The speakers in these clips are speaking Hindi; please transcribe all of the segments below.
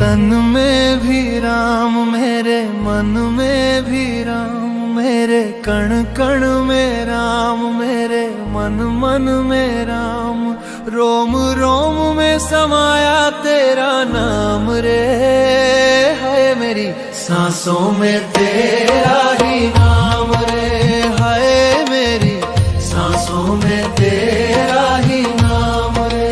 तन में भी राम, मेरे मन में भी राम, मेरे कण कण में राम, मेरे मन मन में राम, रोम रोम में समाया तेरा नाम रे। है मेरी सांसों में तेरा ही नाम रे, है मेरी सांसों में तेरा ही नाम रे।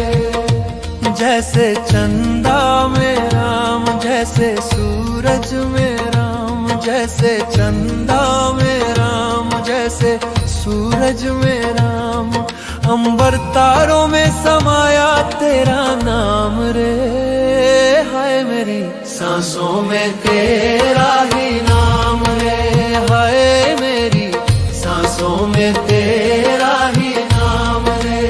जैसे चंदा में राम, जैसे सूरज में राम, जैसे चंदा में राम, जैसे सूरज में राम, अंबर तारों में समाया तेरा नाम रे। हाय मेरी सांसों में तेरा ही नाम रे, हाय मेरी सांसों में तेरा ही नाम रे।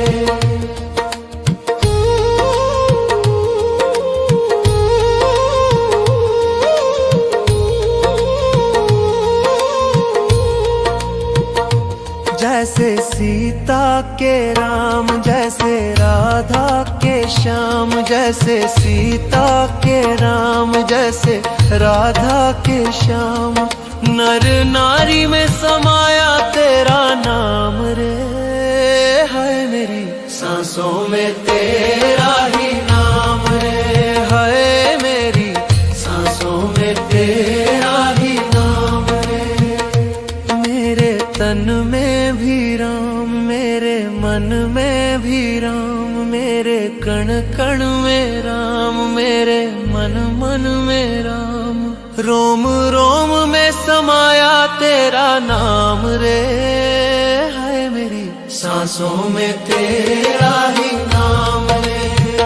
जैसे सीता के राम, जैसे राधा के श्याम, जैसे सीता के राम, जैसे राधा के श्याम, नर नारी में समाया तेरा नाम रे। है मेरी सांसों में तेरा ही नाम रे, है मेरी सांसों में तेरा ही नाम रे। मेरे तन में भी राम, मेरे मन में भी राम, मेरे कण कण में राम, मेरे मन मन में राम, रोम रोम में समाया तेरा नाम रे। है मेरी सांसों में तेरा ही नाम रे,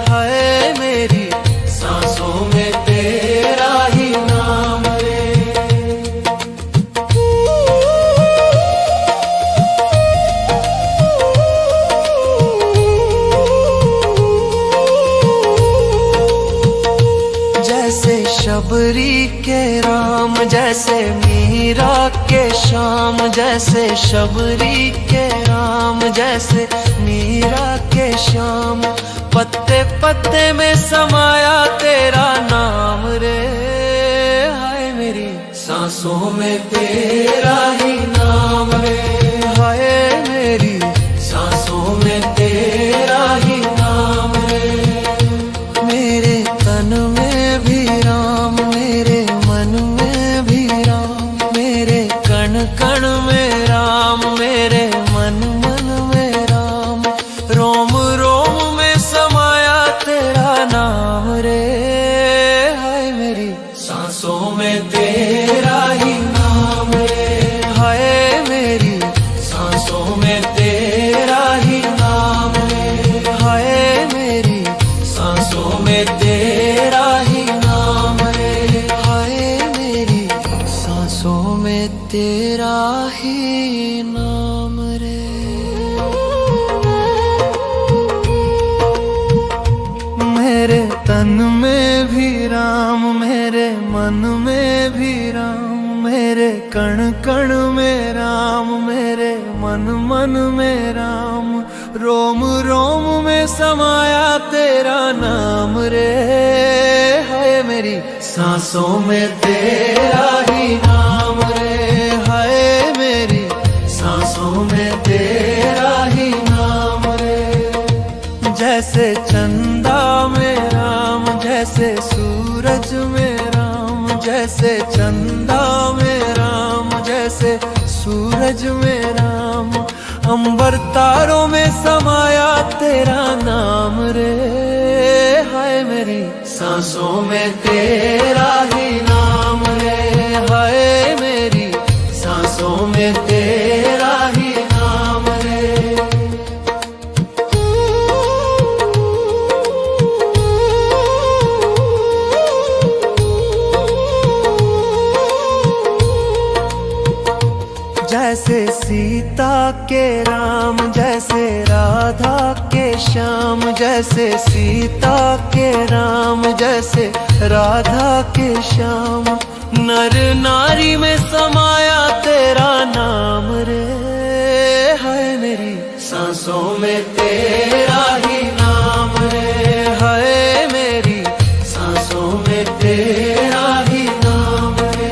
है मेरी सांसों में तेरा ही नाम रे। जैसे शबरी के राम, जैसे मीरा के श्याम, जैसे शबरी के राम, जैसे मीरा के श्याम, पत्ते पत्ते में समाया तेरा नाम रे। हाय मेरी सांसों में तेरा ही नाम रे, हाय मेरी सांसों में तेरा ही नाम रे। मेरे तन में भी राम, मेरे मन में भी राम, मेरे कण कण में राम, मेरे मन मन में राम, रोम रोम में समाया तेरा नाम रे। हाय मेरी सांसों में तेरा ही नाम रे, हाय मेरी सांसों में तेरा ही नाम रे, हाय मेरी सांसों में तेरा ही नाम रे, हाय मेरी सांसों में तेरा ही नाम रे। मेरे तन में भी राम, मेरे मन में भी राम, मेरे कण कण में राम, मेरे मन मन में राम, रोम रोम में समाया तेरा नाम रे। है मेरी सांसों में तेरा ही नाम रे, है मेरी सांसों में तेरा ही नाम रे। जैसे चंदा में राम, जैसे सूरज में राम, जैसे चंदा में राम, जैसे सूरज में राम, अंबर तारों में समाया तेरा नाम रे। हाय मेरी सांसों में तेरा ही नाम रे, हाय मेरी सांसों में तेरा ही नाम रे। जैसे सीता के राम, जैसे राधा के श्याम, जैसे सीता के राम, जैसे राधा के श्याम, नर नारी में समाया तेरा नाम रे। है मेरी सांसों में तेरा ही नाम रे, है मेरी सांसों में तेरा तेरा ही नाम रे।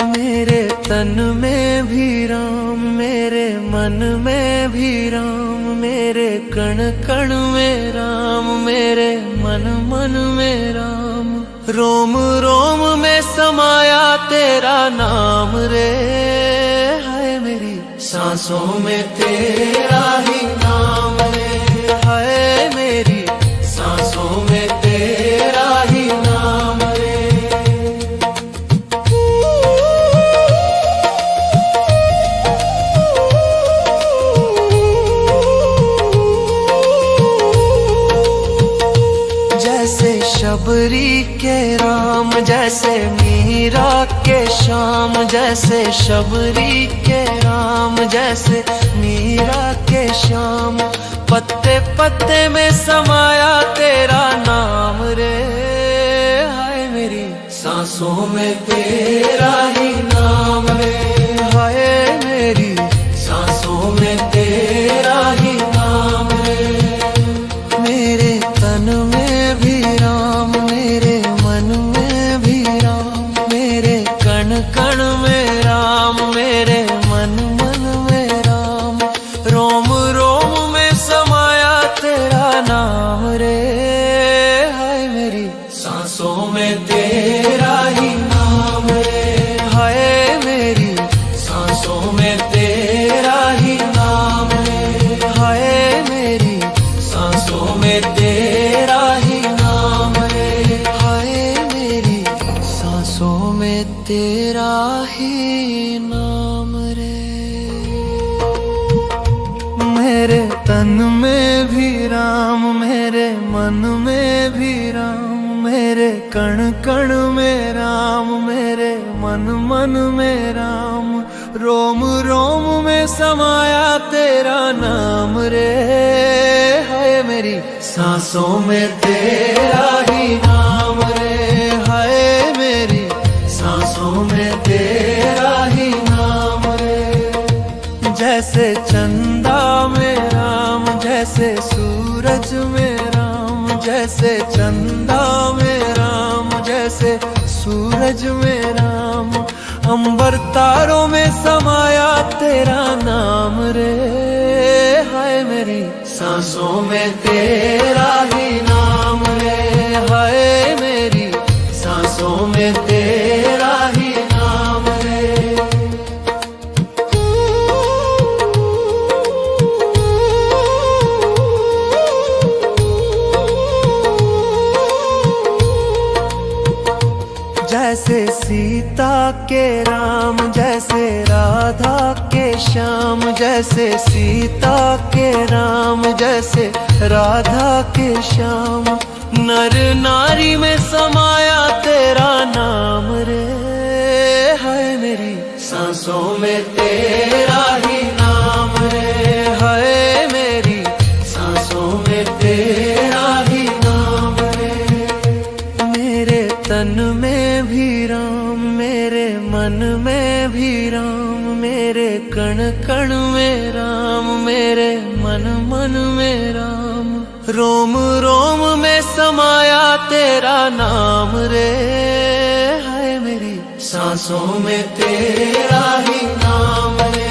मेरे तन में भी राम, मेरे मन में भी राम, मेरे कण कण में राम, मेरे मन मन में राम। रोम रोम में समाया तेरा नाम रे। हाय मेरी सांसों में तेरा ही नाम रे। हाय मेरी सांसों में तेरा ही नाम रे। जैसे शबरी के राम, जैसे मीरा के श्याम, जैसे शबरी के राम, जैसे मीरा के श्याम। पत्ते पत्ते में समाया तेरा नाम रे। हाय मेरी सांसों में तेरा ही नाम रे। हाय मेरी सांसों में तेरा ही नाम रे। मेरे तन में भी राम, मेरे मन में भी राम, मेरे कण कण में राम, मेरे मन मन में राम। रोम रोम में समाया तेरा नाम रे। हाय मेरी सांसों में तेरा ही नाम रे। हाय मेरी सांसों में तेरा ही नाम रे। हाय मेरी सांसों में तेरा ही नाम रे। हाय मेरी सांसों में तेरा ही नाम रे। मेरे तन में भी राम, मेरे मन में भी राम, मेरे कण कण में राम, मेरे मन मन में राम। रोम रोम में समाया तेरा नाम रे। हाय मेरी सांसों में तेरा ही नाम रे। हाय मेरी सांसों में तेरा ही नाम रे। जैसे चंदा में राम, जैसे सूरज में राम, जैसे चंदा में राम, जैसे सूरज में राम। अंबर तारों में समाया तेरा नाम रे। हाय मेरी सांसों में तेरा ही नाम रे। हाय मेरी सांसों में तेरा ही नाम रे। जैसे सीता के राम, जैसे राधा के श्याम, जैसे सीता के राम, जैसे राधा के श्याम। नर नारी में समाया तेरा नाम रे। हाय मेरी सांसों में तेरा ही नाम रे। हाय मेरी सांसों में तेरा ही नाम रे। मेरे तन में भी राम, मेरे मन में भी राम, मेरे कण कण में राम, मेरे मन मन में राम। रोम रोम में समाया तेरा नाम रे। हाय मेरी सांसों में तेरा ही नाम रे।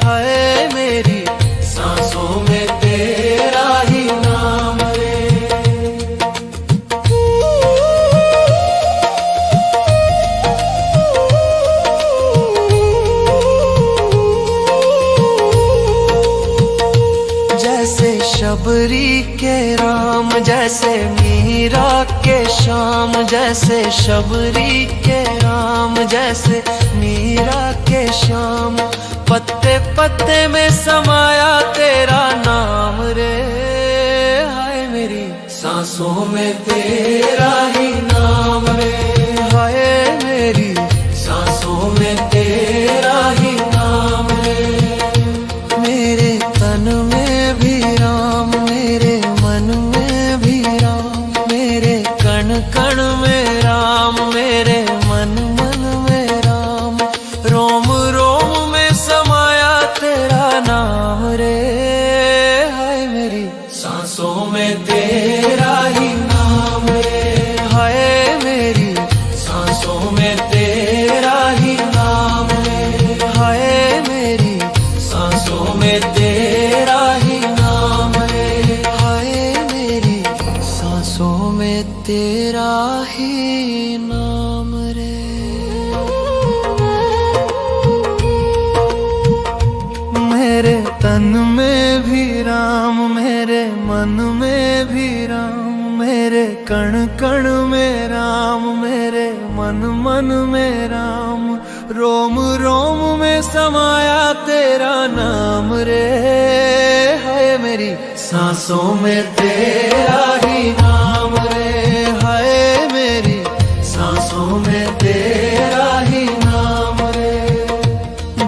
हाय मेरी सांसों में तेरा ही नाम रे। जैसे शबरी के राम, जैसे मीरा के श्याम, जैसे शबरी के राम, जैसे मीरा के श्याम। पत्ते पत्ते में समाया तेरा नाम रे। हाय मेरी सांसों में तेरा ही नाम रे। हाय मेरी सांसों में तेरा ही नाम रे। मेरे तन में भी राम, मेरे मन में भी राम, मेरे कण कण में राम, मेरे मन मन में राम। रोम रोम में समाया तेरा नाम रे। हाय मेरी सांसों में तेरा ही नाम रे। हाय ही नाम रे। मेरे तन में भी राम, मेरे मन में भी राम, मेरे कण कण में राम, मेरे मन मन में राम, रोम रोम में समाया तेरा नाम रे। है मेरी सांसों में तेरा ही नाम रे, है मेरी सांसों में तेरा ही नाम रे।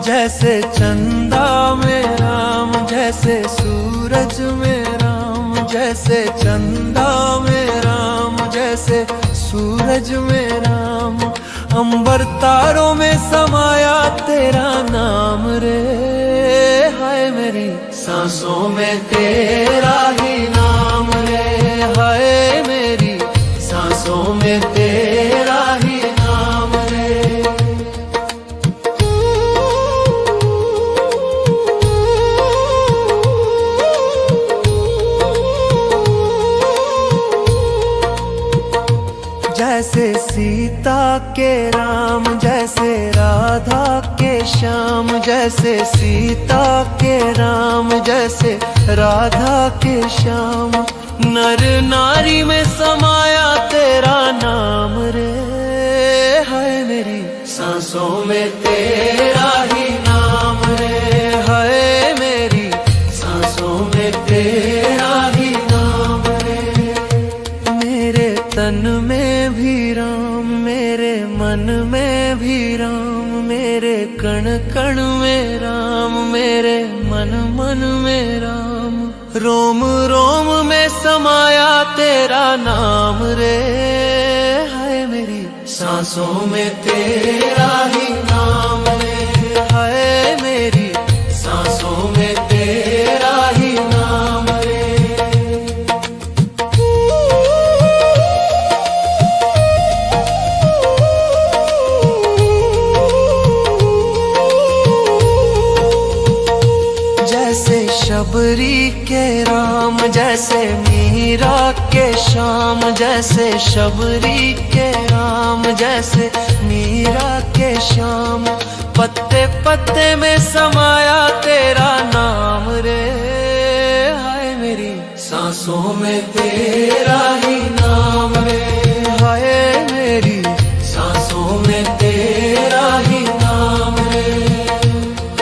जैसे चंदा में राम, जैसे सूरज में राम, जैसे चंदा में राम, जैसे सूरज में राम, अंबर तारों में समाया तेरा नाम रे। हाय मेरी सांसों में तेरा ही नाम रे, हाय मेरी सांसों में तेरा ही नाम रे। जैसे सीता के राम, जैसे राधा के श्याम, जैसे सीता के राम, जैसे राधा के श्याम, नर नारी में समाया तेरा नाम रे। है मेरी सांसों में तेरा ही नाम रे, है मेरी सांसों में तेरा ही नाम रे। मेरे तन में भी राम, मेरे मन में भी राम, मेरे कण कण में राम, मेरे मन मन में राम, रोम रोम में समाया तेरा नाम रे। है मेरी सांसों में तेरा ही नाम रे, है मेरी सांसों में तेरा ही नाम रे। जैसे शबरी के राम, जैसे मीरा के श्याम, जैसे शबरी के राम, जैसे मीरा के श्याम, पत्ते पत्ते में समाया तेरा नाम रे। हाय मेरी सांसों में तेरा ही नाम रे, हाय मेरी सांसों में तेरा ही नाम रे।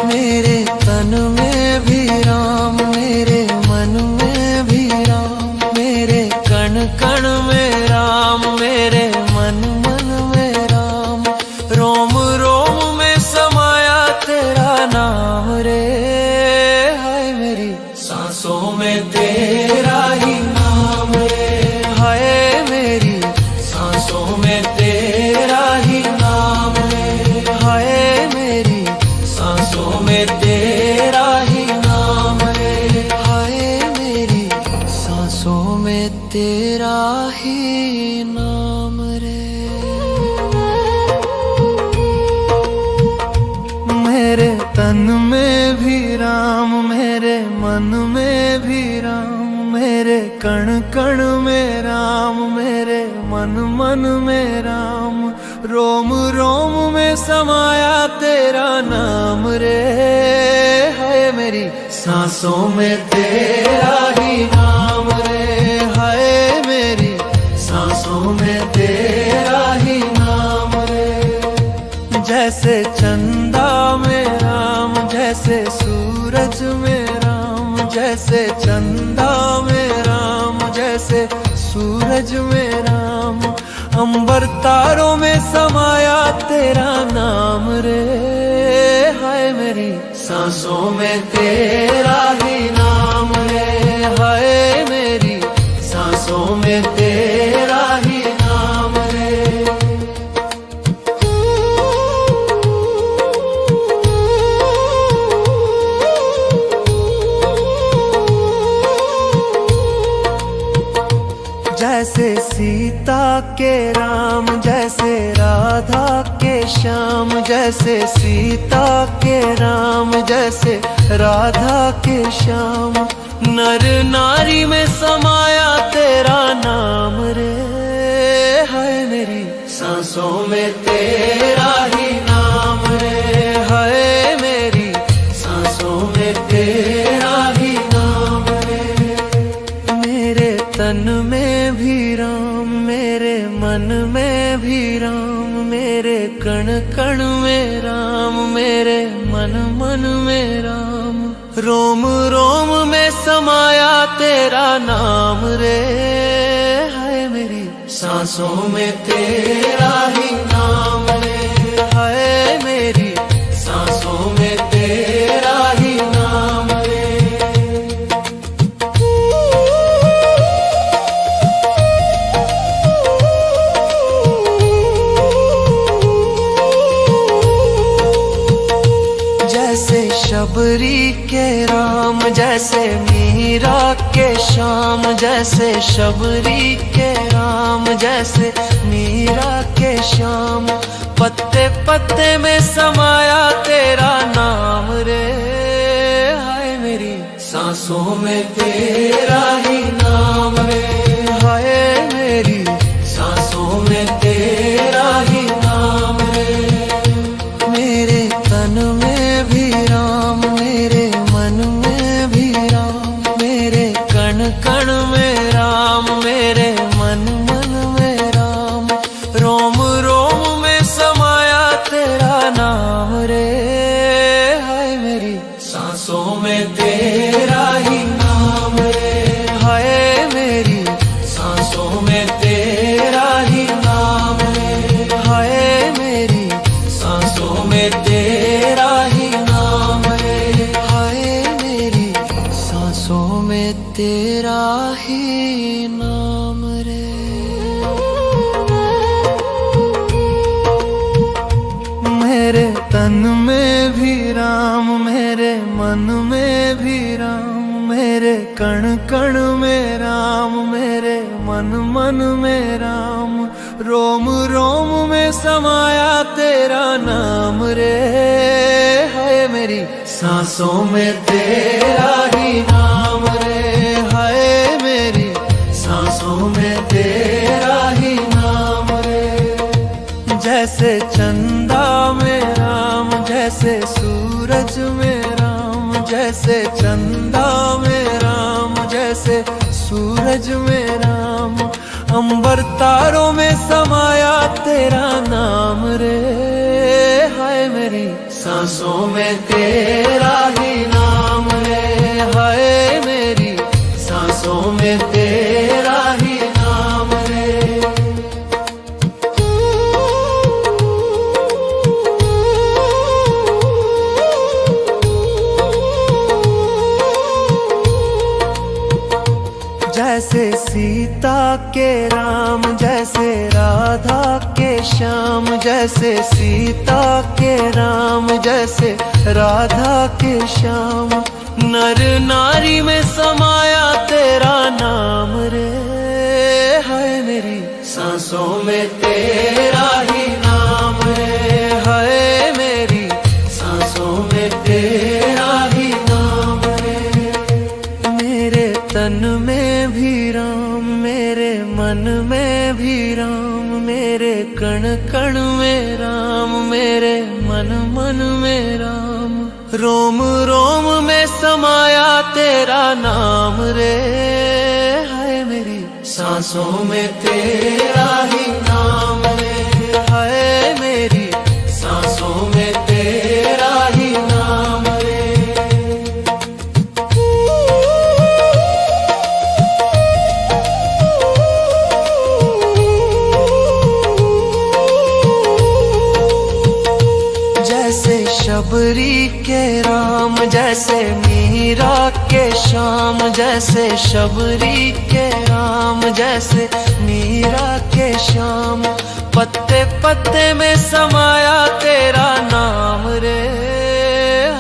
मेरे तन में भी राम, मेरे मन में भी राम, मेरे कण कण में राम, मेरे मन मन में राम, रोम रोम में समाया तेरा नाम रे। हाय मेरी सांसों में तेरा ही नाम रे, हाय मेरी सांसों में तेरा ही नाम रे, हाय मेरी सांसों में तेरा ही नाम रे, हाय मेरी सांसों में तेरा ही नाम रे। मेरे तन में भी राम, मेरे मन में भी राम, मेरे कण कण में राम, मेरे मन मन में राम, रोम रोम में समाया तेरा नाम रे। है मेरी सांसों में तेरा ही नाम रे, है मेरी सांसों में तेरा ही नाम रे। जैसे चंदा में राम, जैसे सूरज में राम, जैसे चंदा में राम, जैसे सूरज में राम, अंबर तारों में समाया तेरा नाम रे। हाय मेरी सांसों में तेरा ही नाम रे, हाय मेरी सांसों में तेरा ही नाम रे। जैसे सीता के राम, जैसे राधा के श्याम, जैसे सीता के राम, जैसे राधा के श्याम, नर नारी में समाया तेरा नाम रे। सांसों में तेरा ही नाम रे। हाय मेरी सांसों में तेरा ही नाम रे। मेरे तन में भी राम, मेरे मन में भी राम, मेरे कण कण में राम, मेरे मन मन में राम। रोम रोम में समाया तेरा नाम रे। हाय मेरी सांसों में तेरा ही नाम रे। हाय मेरी सांसों में तेरा ही नाम रे। जैसे शबरी के राम, जैसे मीरा के श्याम, जैसे शबरी के राम, जैसे मीरा के श्याम। पत्ते पत्ते में समाया तेरा नाम रे। हाय मेरी सांसों में तेरा ही नाम रे। हाय मेरी सांसों में तेरा ही नाम रे। मेरे तन में भी राम, मेरे मन में भी राम, मेरे कण कण में राम, मेरे मन मन में राम। रोम रोम में समाया तेरा नाम रे। हाय मेरी सांसों में तेरा ही नाम रे। हाय मेरी सांसों में तेरा ही नाम रे। हाय मेरी सांसों में तेरा ही नाम रे। हाय मेरी सांसों में तेरा ही नाम रे। मेरे तन में भी राम, मेरे मन में भी राम, मेरे कण कण में राम, मेरे मन मन में राम। रोम रोम में समाया तेरा नाम रे। हाय मेरी सांसों में तेरा ही नाम रे। हाय मेरी सांसों में तेरा ही नाम रे। जैसे चंदा में राम, जैसे सूरज में राम, जैसे चंदा में राम, जैसे सूरज में राम। अंबर तारों में समाया तेरा नाम रे। हाय मेरी सांसों में तेरा ही नाम रे। हाय मेरी सांसों में तेरा ही नाम रे। जैसे सीता के राम, जैसे राधा के श्याम, जैसे सीता के राम, जैसे राधा के श्याम। नर नारी में समाया तेरा नाम रे। हाय मेरी सांसों में तेरा ही नाम रे। हाय मेरी सांसों में तेरा ही नाम रे। मेरे तन में भी राम, मेरे मन में भी राम, मेरे कण कण में राम, मेरे मन मन में राम। रोम रोम में समाया तेरा नाम रे। हाय मेरी सांसों में तेरा ही नाम रे। हाय मेरी सांसों में तेरा ही नाम रे। जैसे शबरी के राम, जैसे मीरा के श्याम, जैसे शबरी के राम, जैसे मीरा के श्याम। पत्ते पत्ते में समाया तेरा नाम रे।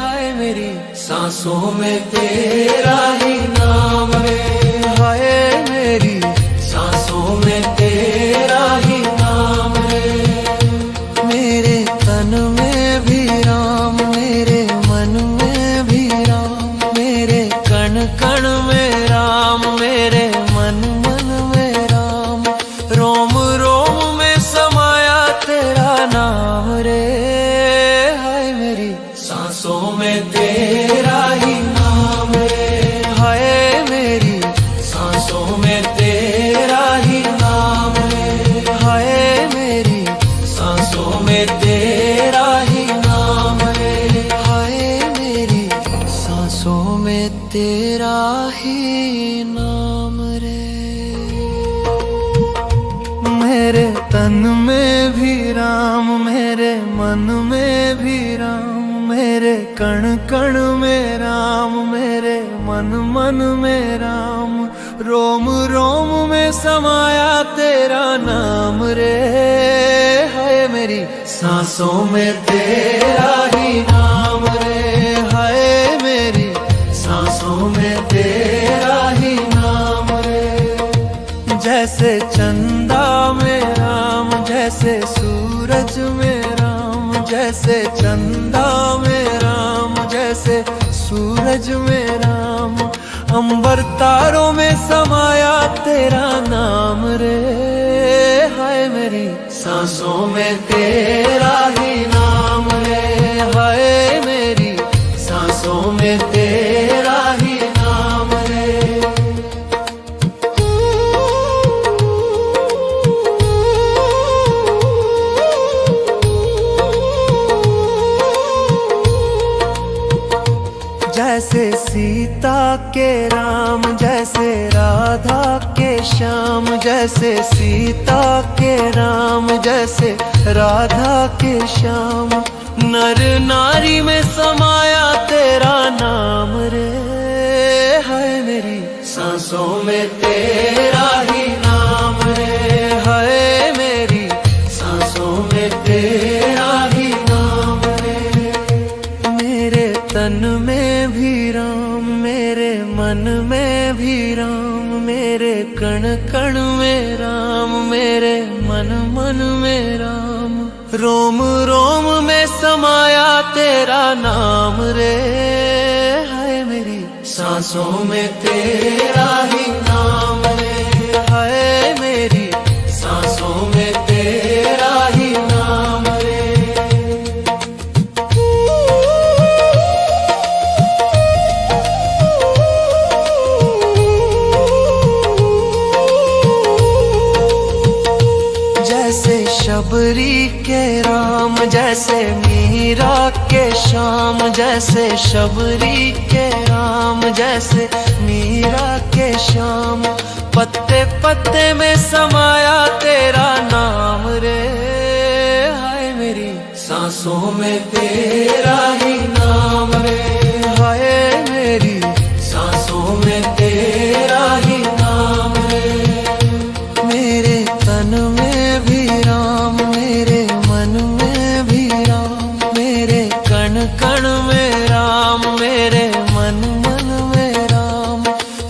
हाय मेरी सांसों में तेरा ही नाम रे। हाय मेरी सांसों में तेरा ही नाम रे। मेरे तन में भी राम, मेरे मन में भी राम, मेरे कण कण में राम, मेरे मन मन में राम। रोम रोम में समाया मेरी सांसों में तेरा ही नाम रे, हाय मेरी सांसों में तेरा ही नाम रे। मेरे तन में भी राम, मेरे मन में भी राम, मेरे कण कण में राम, मेरे मन मन में राम, रोम रोम में समाया तेरा नाम रे, हाय मेरी सांसों में तेरा ही नाम रे, हाय मेरी सांसों में तेरा ही नाम रे। जैसे चंदा में राम, जैसे सूरज में राम, जैसे चंदा में राम, जैसे सूरज में राम, अंबर तारों में समाया तेरा नाम रे, हाय मेरी सांसों में तेरा ही नाम रे, हाय मेरी सांसों में तेरा ही नाम रे। जैसे सीता के राम, जैसे राधा के श्याम, जैसे सीता के राम, जैसे राधा के श्याम, नर नारी में समाया तेरा नाम रे, हाय मेरी सांसों में तेरा ही नाम रे, हाय मेरी सांसों में तेरा ही नाम रे। मेरे तन में भी राम, मेरे मन में भी राम, मेरे कण कण में राम, मेरे मन मन में राम, रोम रोम में समाया तेरा नाम रे, हाय मेरी सांसों में तेरा ही नाम रे, हाय मेरी सांसों में तेरा ही नाम रे। जैसे शबरी के राम, जैसे मीरा के श्याम, जैसे शबरी के राम, जैसे मीरा के श्याम, पत्ते पत्ते में समाया तेरा नाम रे, हाय मेरी सांसों में तेरा ही नाम रे, हाय मेरी सांसों में तेरा ही नाम रे। मेरे तन में भी राम, मेरे मन में भी राम, मेरे कण कण में राम, मेरे मन मन में राम,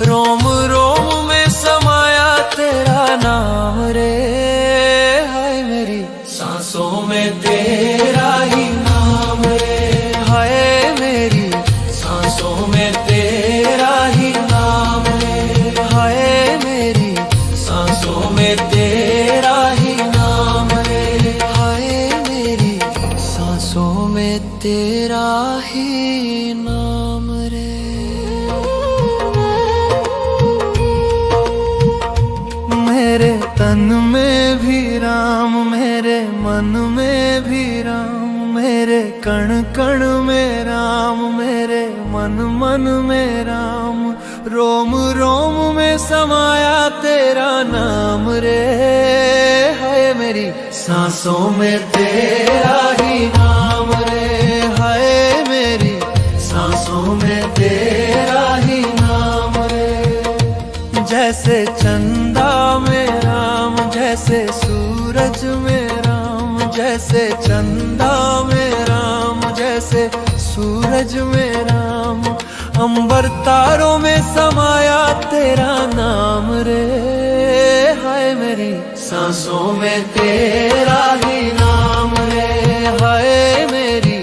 रोम रोम में समाया तेरा नाम रे, हाय मेरी सांसों में तेरा ही नाम रे, हाय मेरी सांसों में तेरा ही नाम रे, हाय मेरी सांसों में तेरा ही नाम रे, हाय मेरी सांसों में तेरा ही नाम रे। मेरे तन में भी राम, मेरे मन में भी राम, मेरे कण कण में राम, मेरे मन मन में राम, रोम रोम में समाया तेरा नाम रे, हाय मेरी सांसों में तेरा ही नाम रे, हाय मेरी सांसों में तेरा ही नाम रे। जैसे चंदा में राम, जैसे सूरज में राम, जैसे चंदा में राम, जैसे सूरज में राम, अंबर तारों में समाया तेरा नाम रे, हाय मेरी सांसों में तेरा ही नाम रे, हाय मेरी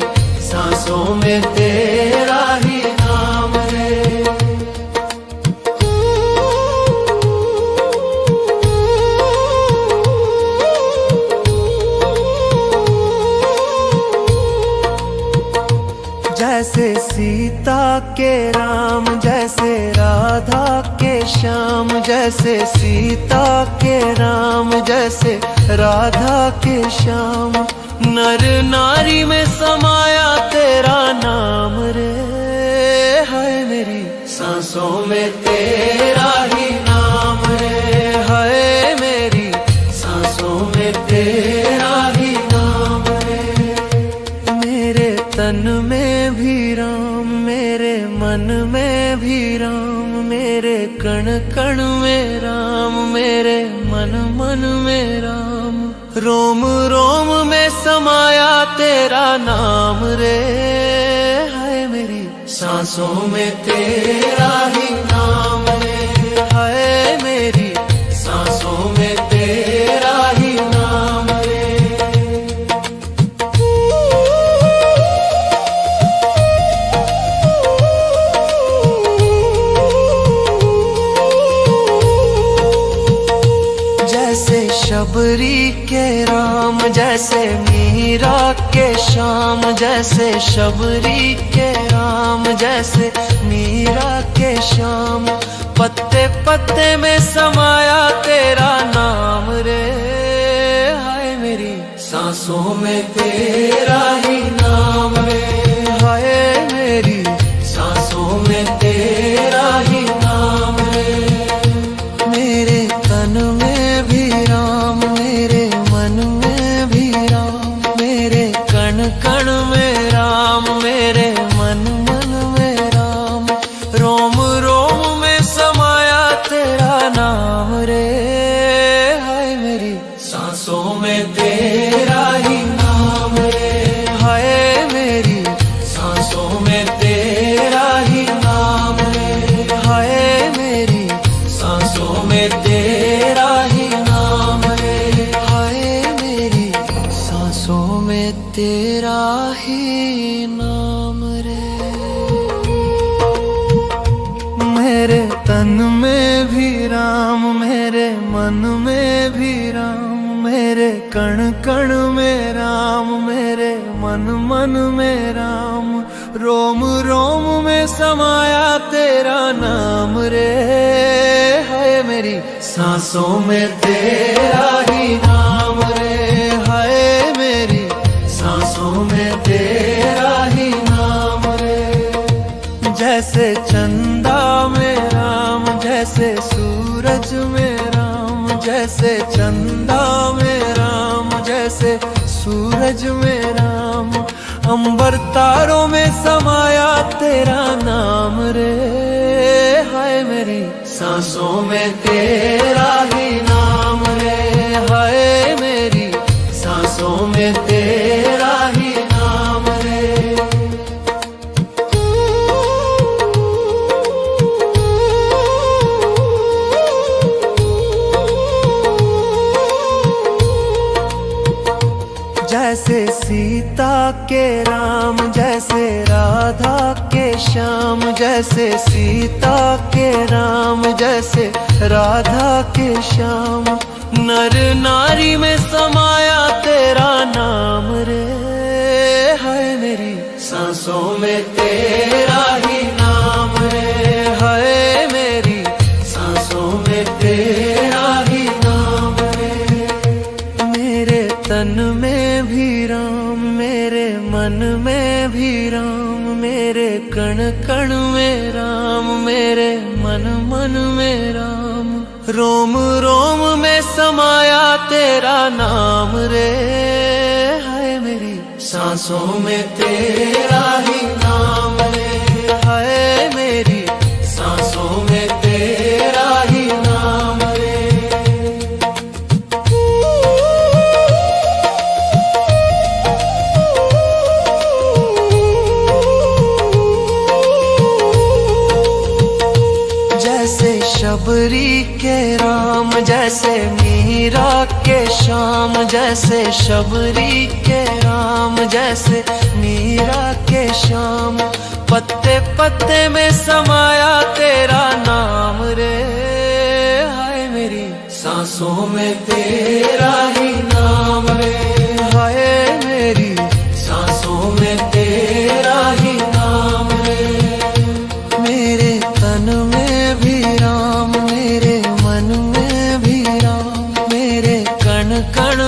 सांसों में तेरा ही नाम रे। जैसे सीता के राम, जैसे राधा के श्याम, जैसे सीता के राम, जैसे राधा के श्याम। नर नारी में समाया तेरा नाम रे, हाय मेरी सांसों में तेरा ही नाम रे, हाय मेरी सांसों में तेरा ही नाम रे। मेरे तन में भी राम, मेरे मन में भी राम, मेरे कण कण में राम, मेरे मन मन में राम। रोम रोम में समाया तेरा नाम रे, हाय मेरी सांसों में तेरा ही नाम रे, हाय मेरी सांसों में तेरा ही नाम रे। जैसे शबरी के राम, जैसे मीरा के श्याम, जैसे शबरी के राम, जैसे मीरा के श्याम। पत्ते पत्ते में समाया तेरा नाम रे, हाय मेरी सांसों में तेरा ही नाम रे, हाय मेरी सांसों में तेरा ही नाम रे। मेरे तन में भी राम, मेरे मन में भी राम, मेरे कण कण में राम, मेरे मन मन में राम। रोम रोम में समाया तेरा नाम रे, हाय मेरी सांसों में तेरा ही नाम रे, हाय मेरी सांसों में तेरा ही नाम रे, हाय मेरी सांसों में तेरा ही नाम रे, हाय मेरी सांसों में तेरा ही नाम रे। मेरे तन में भी राम, मेरे मन में भी राम, मेरे कण कण में राम, मेरे मन मन में राम। रोम रोम में समाया तेरा नाम रे, हाय मेरी सांसों में तेरा ही नाम रे, हाय मेरी सांसों में तेरा ही नाम रे। जैसे चंदा में राम, जैसे सूरज में राम, जैसे चंदा में राम, जैसे सूरज में राम। अंबर तारों में समाया तेरा नाम रे, हाय मेरी सांसों में तेरा ही नाम रे, हाय मेरी सांसों में तेरा ही नाम रे। जैसे सीता के राम, जैसे राधा के श्याम, जैसे सीता के राम, जैसे राधा के श्याम। नर नारी में समाया तेरा नाम रे, हाय मेरी सांसों में तेरा ही नाम रे, हाय मेरी सांसों में तेरा ही नाम रे। मेरे तन में भी राम, मेरे मन में भी राम, मेरे कण कण में राम, मेरे मन मन में राम। रोम रोम में समाया तेरा नाम रे, हाय मेरी सांसों में तेरा ही नाम रे, हाय मेरी सांसों में तेरा ही नाम रे। जैसे शबरी के राम, जैसे मीरा के श्याम, जैसे शबरी के राम, जैसे मीरा के श्याम। पत्ते पत्ते में समाया तेरा नाम रे, हाय मेरी सांसों में तेरा ही नाम रे, हाय मेरी सांसों में तेरा ही नाम रे। मेरे तन में भी राम, मेरे मन में भी राम, मेरे कण कण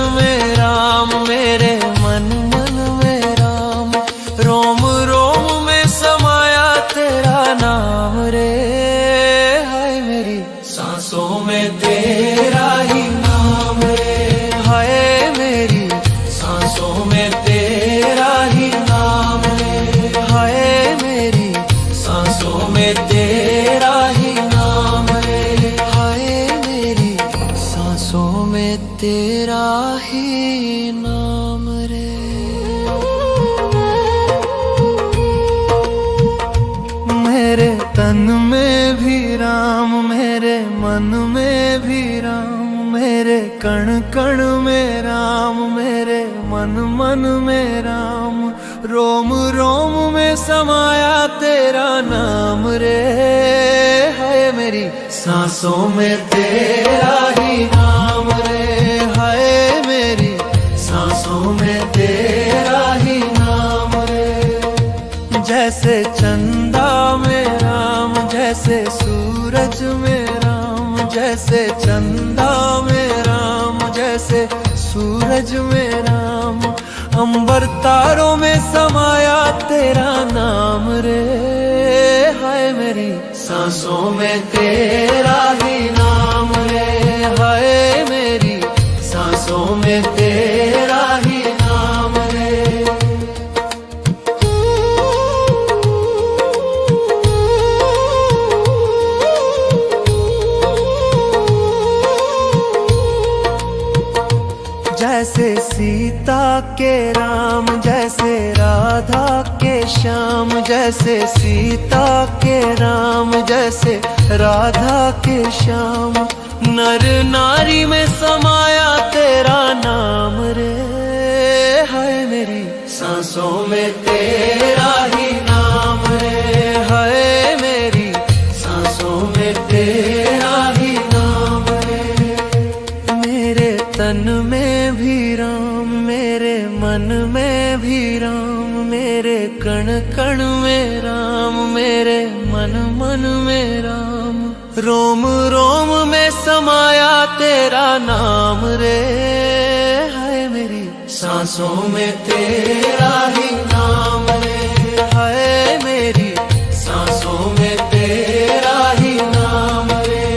नाम रे। मेरे तन में भी राम, मेरे मन में भी राम, मेरे कण कण में राम, मेरे मन मन में राम, रोम रोम में समाया तेरा नाम रे। है मेरी सांसों में तेरा ही नाम रे, है मेरी सांसों में तेरा ही नाम रे। जैसे चंदा में राम, जैसे सूरज में राम, जैसे चंदा में राम, जैसे सूरज में राम, अंबर तारों में समाया तेरा नाम रे। हाय मेरी सांसों में तेरा ही नाम रे, हाय मेरी सांसों में तेरा ही नाम रे। जैसे सीता के राम, जैसे राधा के श्याम, जैसे सीता के राम, जैसे राधा के श्याम, नर नारी में समाया तेरा नाम रे। है मेरी सांसों में तेरा ही नाम रे, है मेरी सांसों में तेरा ही नाम रे। मेरे तन में भी राम, मेरे मन में भी राम, मेरे कण कण में राम, मेरे मन मन में राम, रोम रोम में समाया तेरा नाम रे। है मेरी सांसों में तेरा ही नाम रे, है मेरी सांसों में तेरा ही नाम रे।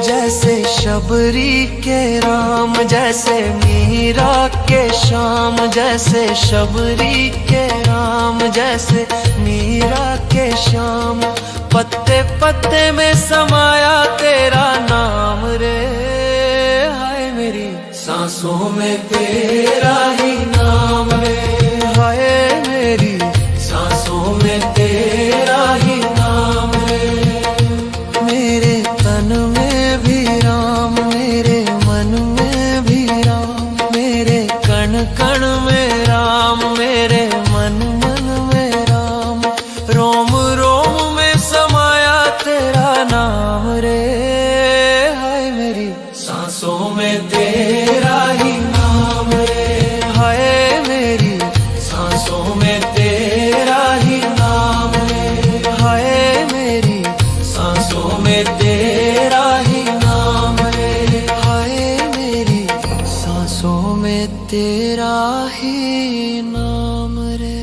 जैसे शबरी के राम, जैसे मीरा के श्याम, जैसे शबरी के राम, जैसे मीरा के श्याम, पत्ते पत्ते में समाया तेरा नाम रे। हाय मेरी सांसों में तेरा ही नाम रे, हाय मेरी सांसों में तेरा ही नाम रे। मेरे तन में भी राम, मेरे मन में भी राम, मेरे कण कण में राम, मेरे मन मन में राम, रोम रोम में समाया तेरा नाम रे। हाय मेरी सांसों में तेरा ही नाम रे, हाय मेरी सांसों में तेरा ही नाम रे, हाय मेरी सांसों में तेरा ही नाम रे, हाय मेरी सांसों में तेरा ही नाम रे।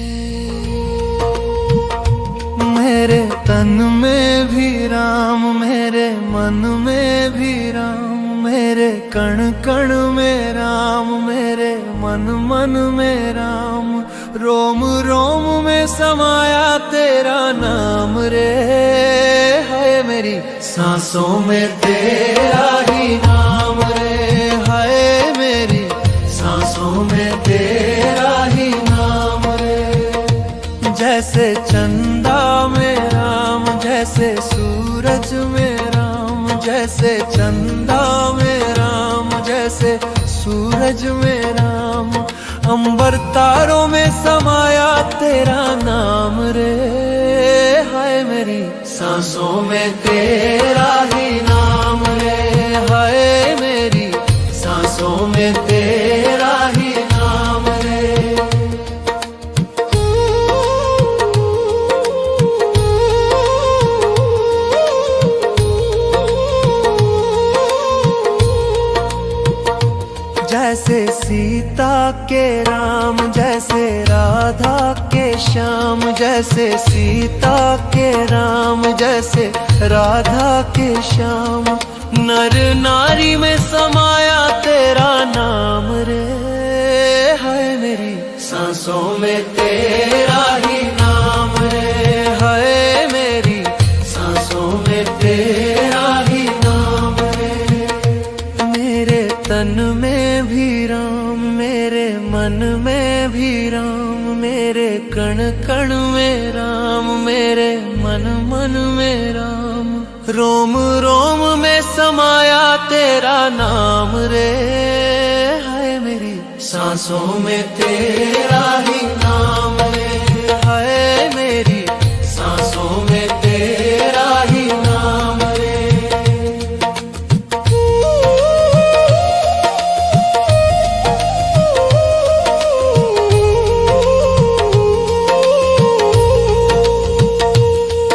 मेरे तन में भी राम, मेरे मन में भी राम, मेरे कण कण में राम, मेरे मन मन में राम, रोम रोम में समाया तेरा नाम रे। है मेरी सांसों में तेरा ही नाम रे, है मेरी सांसों में तेरा ही नाम रे। जैसे चंदा में राम, जैसे सूरज में राम, जैसे चंदा में राम, जैसे सूरज में राम, अंबर तारों में समाया तेरा नाम रे। हाय मेरी सांसों में तेरा ही नाम रे, हाय मेरी सांसों में तेरा ही नाम रे। जैसे सीता के राम, जैसे राधा के श्याम, जैसे सीता के राम, जैसे राधा के श्याम, नर नारी में समाया तेरा नाम रे। है मेरी सांसों में तेरा ही नाम रे, हाय मेरी सांसों में तेरा ही नाम रे। मेरे तन में भी राम, मेरे मन में भी राम, मेरे कण कण में राम, मेरे मन मन में राम। रोम रोम में समाया तेरा नाम रे, हाय मेरी सांसों में तेरा ही नाम रे, हाय मेरी सांसों में तेरा ही नाम रे।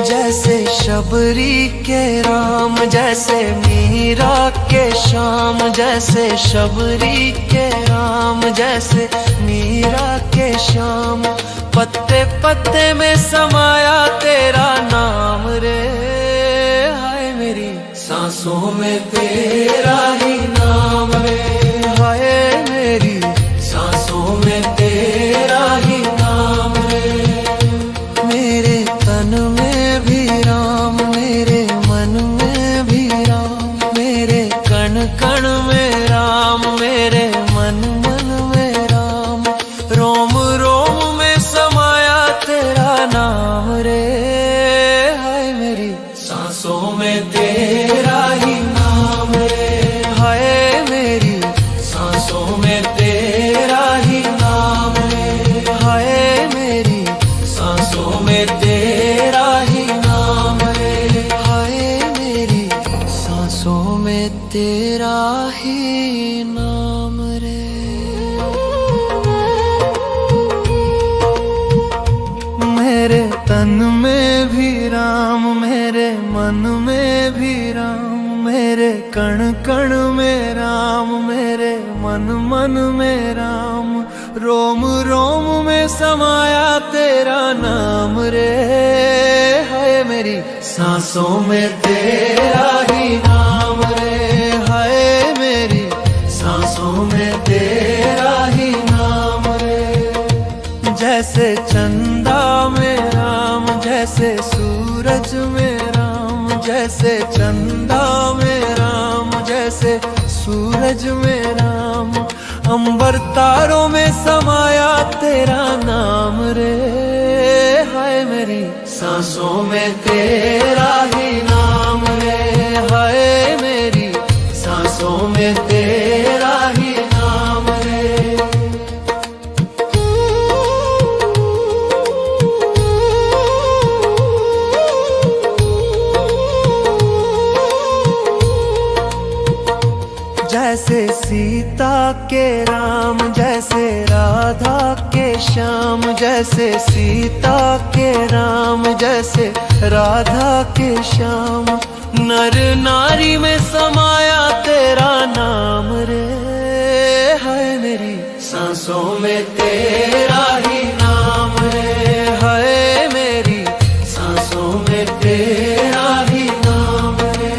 जैसे शबरी के राम, जैसे मीरा के श्याम, जैसे शबरी के राम, जैसे मीरा के श्याम। पत्ते पत्ते में समाया तेरा नाम रे, हाय मेरी सांसों में तेरा ही नाम रे, हाय मेरी सांसों में तेरा ही नाम रे। मेरे तन में भी राम, मेरे मन में भी राम, मेरे कण कण में राम, मेरे मन मन में राम। रोम रोम में समाया तेरा नाम रे, हाय मेरी सांसों में तेरा ही नाम रे, हाय मेरी सांसों में तेरा ही नाम रे, हाय मेरी सांसों में तेरा ही नाम रे, हाय मेरी सांसों में तेरा ही नाम रे। मेरे तन में भी राम, मेरे मन में भी राम, मेरे कण कण में राम, मेरे मन मन में राम। रोम रोम में समाया तेरा नाम रे, हाय मेरी सांसों में तेरा ही नाम रे, हाय मेरी सांसों में तेरा ही नाम रे। जैसे चंदा में राम, जैसे सूरज में राम, जैसे चंदा में राम, जैसे सूरज में राम। अंबर तारों में समाया तेरा नाम रे, हाय मेरी सांसों में तेरा ही नाम रे, हाय मेरी सांसों में तेरा ही नाम रे। जैसे सीता के राम, जैसे राधा के श्याम, जैसे सीता के राम, जैसे राधा के श्याम। नर नारी में समाया तेरा नाम रे, हाय मेरी सांसों में तेरा ही नाम रे, हाय मेरी सांसों में तेरा ही नाम रे।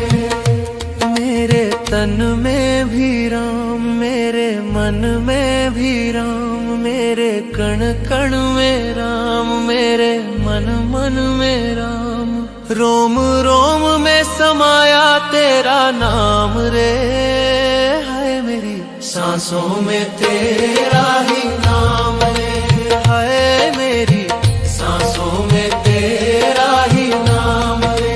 मेरे तन में भी राम, मेरे मन में भी राम, मेरे कण कण में राम, मेरे मन मन में राम। रोम रोम में समाया तेरा नाम रे, हाय मेरी सांसों में तेरा ही नाम रे, हाय मेरी सांसों में तेरा ही नाम रे।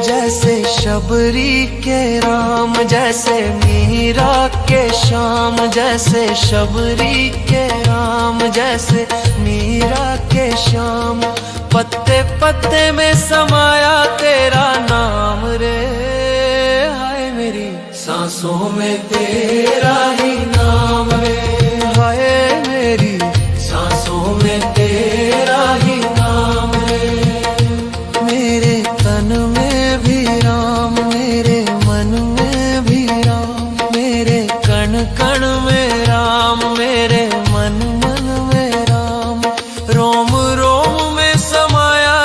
जैसे शबरी के राम, जैसे मीरा के श्याम, जैसे शबरी के राम, जैसे मीरा के श्याम। पत्ते पत्ते में समाया तेरा नाम रे, हाय मेरी सांसों में तेरा ही नाम रे, हाय मेरी सांसों में तेरा ही नाम रे। मेरे तन में भी राम, मेरे मन में भी राम, मेरे कण कण में राम, मेरे मन मन में राम। रोम रोम में समाया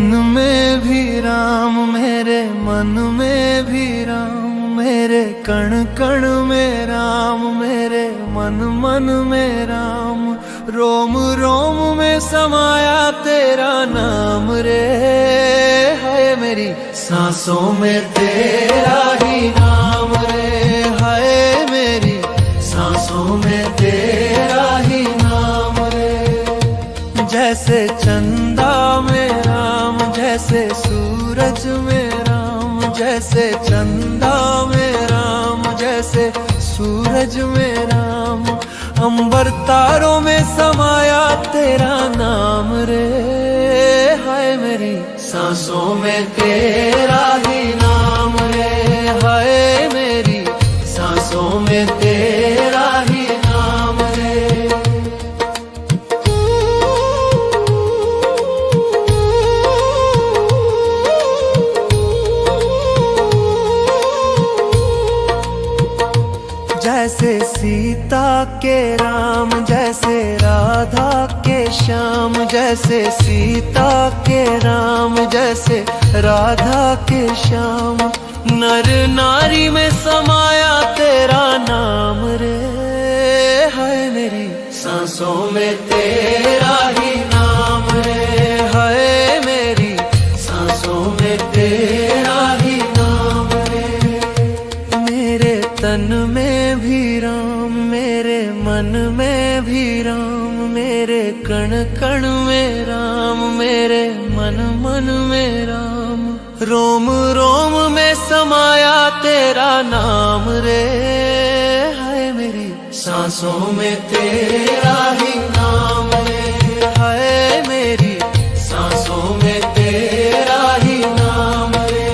में भी राम, मेरे मन में भी राम, मेरे कण कण में राम, मेरे मन मन में राम, रोम रोम में समाया तेरा नाम रे। हाय मेरी सांसों में तेरा ही नाम रे, हाय मेरी सांसों में तेरा ही नाम रे। जैसे चंदा में राम, जैसे सूरज में राम, जैसे चंदा में राम, जैसे सूरज में राम, अंबर तारों में समाया तेरा नाम रे। हाय मेरी सांसों में तेरा ही नाम रे, हाय मेरी सांसों में तेरा ही नाम रे। जैसे सीता के राम, जैसे राधा के श्याम, जैसे सीता के राम, जैसे राधा के श्याम, नर नारी में समाया तेरा नाम रे। हाय मेरी सांसों में तेरा ही नाम रे, हाय मेरी सांसों में तेरा ही नाम रे। मेरे तन में भी राम, मेरे मन में भी राम, मेरे कण कण में राम, मेरे मन मन में राम, रोम रोम में समाया तेरा नाम रे। हाय मेरी सांसों में तेरा ही नाम रे, हाय मेरी सांसों में तेरा ही नाम रे।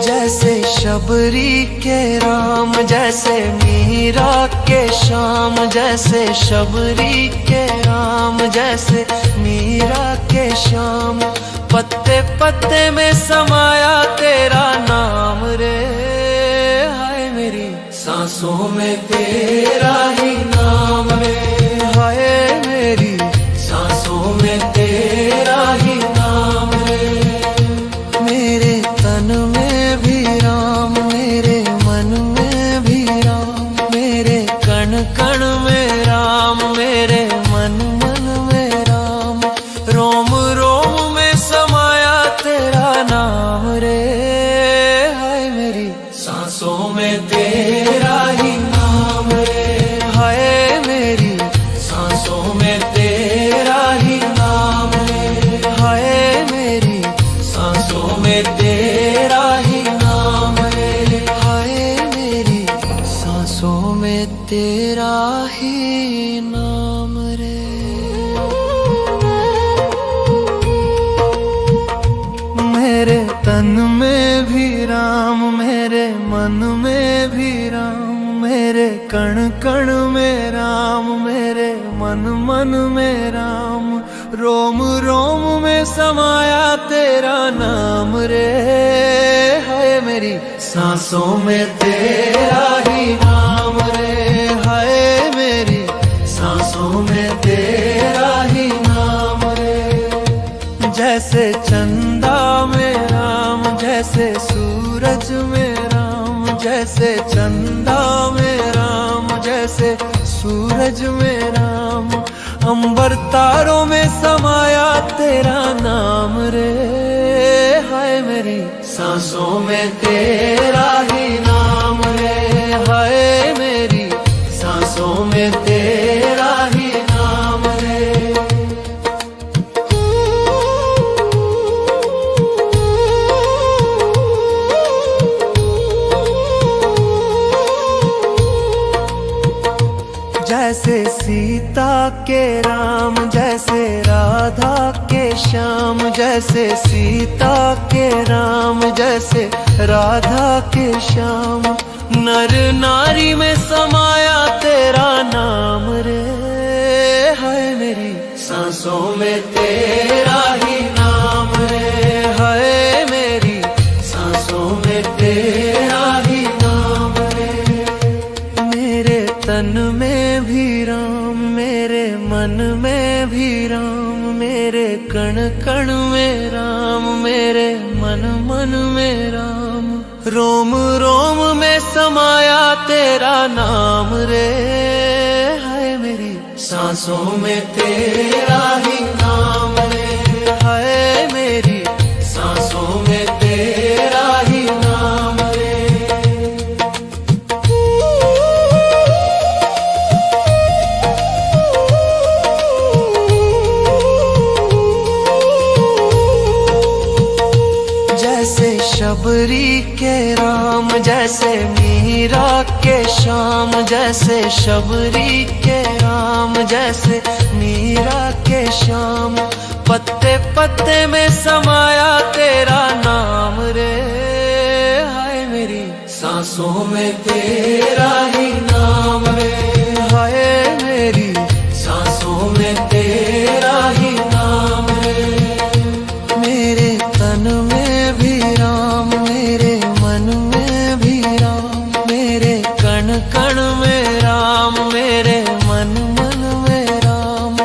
जैसे शबरी के राम, जैसे मीरा के श्याम, जैसे शबरी के राम, जैसे मीरा के श्याम, पत्ते पत्ते में समाया तेरा नाम रे। हाय मेरी सांसों में तेरा ही नाम रे, हाय मेरी सांसों में तेरा ही नाम रे। मेरे तन में भी राम, मेरे मन में भी राम, मेरे कण कण में राम, मेरे मन मन में राम, रोम रोम में समाया तेरा नाम रे। हाय मेरी सांसों में तेरा ही नाम रे, हाय मेरी सांसों में तेरा ही नाम रे, हाय मेरी सांसों में तेरा ही नाम रे, हाय मेरी सांसों में तेरा ही नाम रे। मेरे तन में भी राम, मेरे मन में भी राम, मेरे कण कण में राम, मेरे मन मन में राम, रोम रोम में समाया तेरा नाम रे। हाय मेरी सांसों में तेरा ही नाम रे, हाय मेरी सांसों में तेरा ही नाम रे। जैसे चंदा में राम, जैसे सूरज में राम, जैसे चंदा में राम, जैसे सूरज में राम, अंबर तारों में समाया तेरा नाम रे। हाय मेरी सांसों में तेरा ही नाम रे, हाय मेरी सांसों में तेरा ही नाम रे। जैसे सीता के राम, जैसे राधा के श्याम, जैसे सीता के राम, जैसे राधा के श्याम, नर नारी में समाया तेरा नाम रे। हाय मेरी सांसों में तेरा ही नाम रे, हाय मेरी सांसों में तेरा तन में भी राम, मेरे कण कण में राम, मेरे मन मन में राम। रोम रोम में समाया तेरा नाम रे, हाय मेरी सांसों में तेरा ही नाम रे, हाय मेरी सांसों में तेरा ही नाम रे। जैसे शबरी के राम, जैसे मीरा के श्याम, जैसे शबरी के राम, जैसे मीरा के श्याम। पत्ते पत्ते में समाया तेरा नाम रे, हाय मेरी सांसों में तेरा ही नाम रे, हाय मेरी सांसों में तेरा ही नाम रे। मेरे तन में भी राम, मेरे मन में भी राम, मेरे कण कण में राम, मेरे मन मन में राम।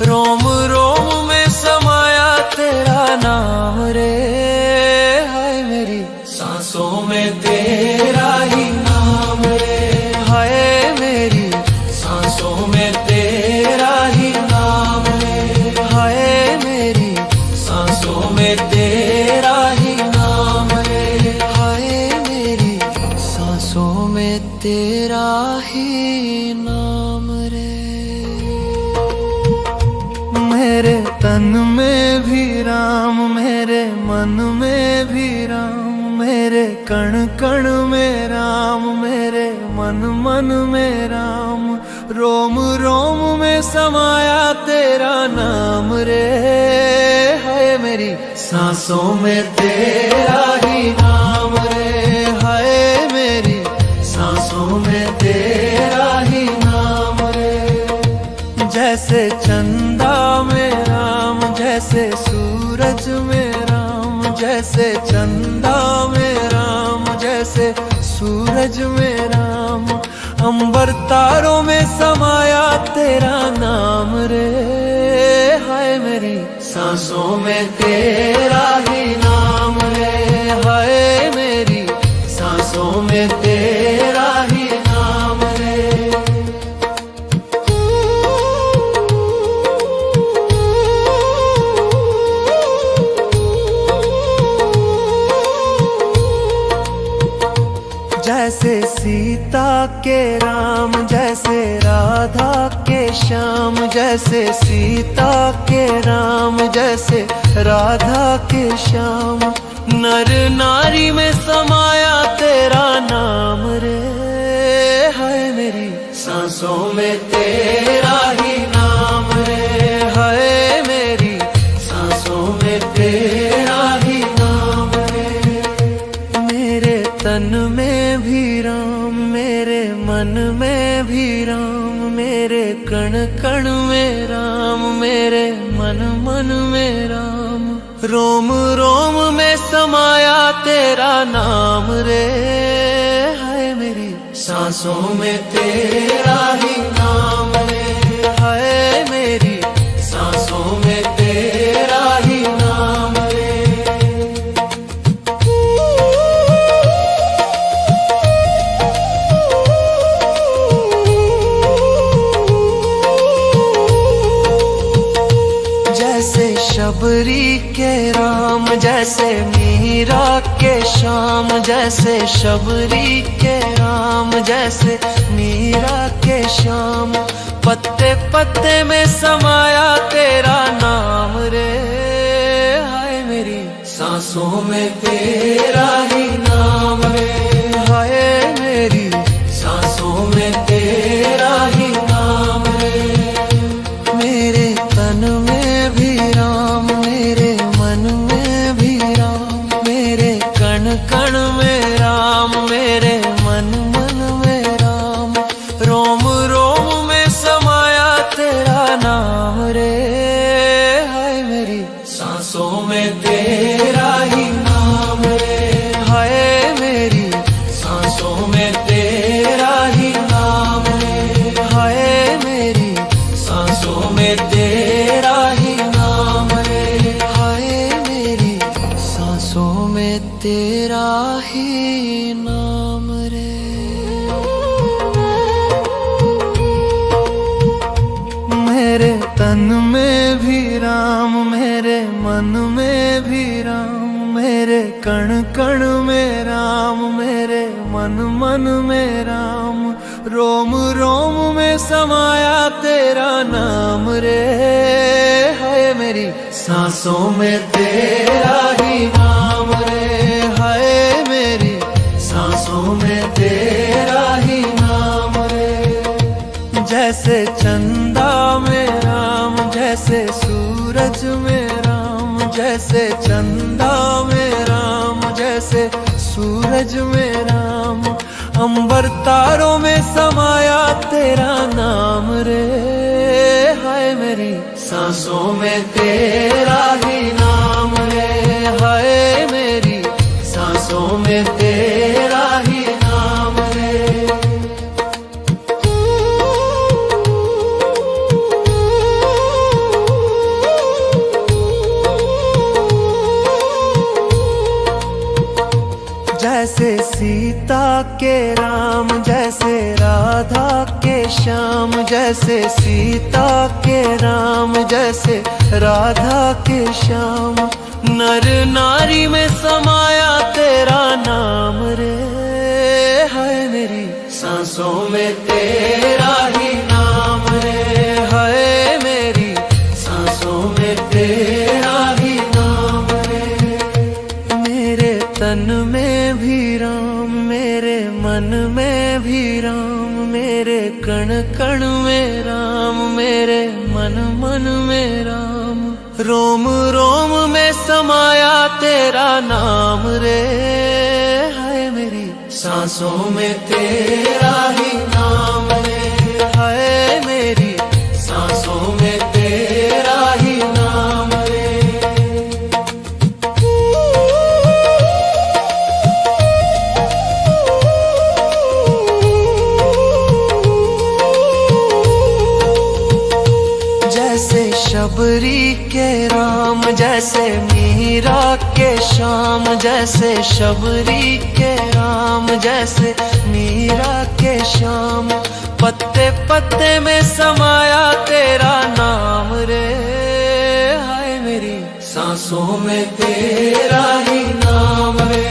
रोम रोम में समाया तेरा नाम रे, हाय मेरी सांसों में तेरा ही नाम रे, हाय मेरी सांसों में तेरा ही नाम रे, हाय मेरी सांसों में तेरा ही नाम रे, हाय मेरी सांसों में तेरा ही नाम रे। मेरे तन में भी राम, मेरे मन में भी राम, मेरे कण कण में राम, मेरे मन मन में राम। रोम रोम में समाया तेरा नाम रे, हाय मेरी सांसों में तेरा ही नाम रे, हाय मेरी सांसों में तेरा ही नाम रे। जैसे चंदा में राम, जैसे सूरज में राम, जैसे चंदा में राम, जैसे सूरज में राम। अंबर तारों में समाया तेरा नाम रे, हाय मेरी सांसों में तेरा ही नाम रे, हाय मेरी सांसों में तेरा ही नाम रे। जैसे सीता के राम, जैसे राधा के श्याम, जैसे सीता के राम, जैसे राधा के श्याम। नर नारी में समाया तेरा नाम रे, हाय मेरी सांसों में तेरा ही नाम रे, हाय मेरी सांसों में तेरा ही नाम रे। मेरे तन में भी राम, मेरे मन में भी राम, मेरे कण कण में राम, मेरे मन मन में राम। रोम रोम में समाया तेरा नाम रे, हाय मेरी सांसों में तेरा ही नाम रे, हाय मेरी सांसों में तेरा ही नाम रे। जैसे शबरी के राम, जैसे मीरा के श्याम, जैसे शबरी के राम, जैसे मीरा के श्याम। पत्ते पत्ते में समाया तेरा नाम रे, हाय मेरी सांसों में तेरा ही नाम रे, हाय मेरी सांसों में तेरा ही नाम रे। मेरे तन में भी राम, मेरे मन में भी राम, मेरे कण कण में राम, मेरे मन मन में राम। रोम रोम में समाया तेरा नाम रे, हाय मेरी सांसों में तेरा ही नाम रे, हाय मेरी सांसों में तेरा ही नाम रे, हाय मेरी सांसों में तन में भी राम, मेरे मन में भी राम, मेरे कण कण में राम, मेरे मन मन में राम, रोम रोम में समाया तेरा नाम रे। हाय मेरी सांसों में तेरा ही नाम रे, हाय मेरी सांसों में तेरा ही नाम रे। जैसे चंदा में राम, जैसे सूरज में राम, जैसे चंदा में राम, जैसे सूरज में राम, अंबर तारों में समाया तेरा नाम रे। हाय मेरी सांसों में तेरा ही नाम रे, हाय मेरी सांसों में तेरा ही नाम रे। जैसे सीता के राम, जैसे राधा के श्याम, जैसे सीता के राम, जैसे राधा के श्याम, नर नारी में समाया तेरा नाम रे। हाय मेरी सांसों में तेरा ही नाम रे, हाय मेरी सांसों में तेरा ही नाम रे। मेरे तन में भी राम, मेरे मन में भी राम, मेरे कण कण में राम, मेरे मन मन में राम, रोम रोम में समाया तेरा नाम रे। हाय मेरी सांसों में तेरा ही नाम रे, हाय मेरी सांसों में तेरा ही नाम रे। जैसे शबरी के राम, जैसे मीरा के श्याम, जैसे शबरी के राम, जैसे मीरा के श्याम, पत्ते पत्ते में समाया तेरा नाम रे। हाय मेरी सांसों में तेरा ही नाम रे,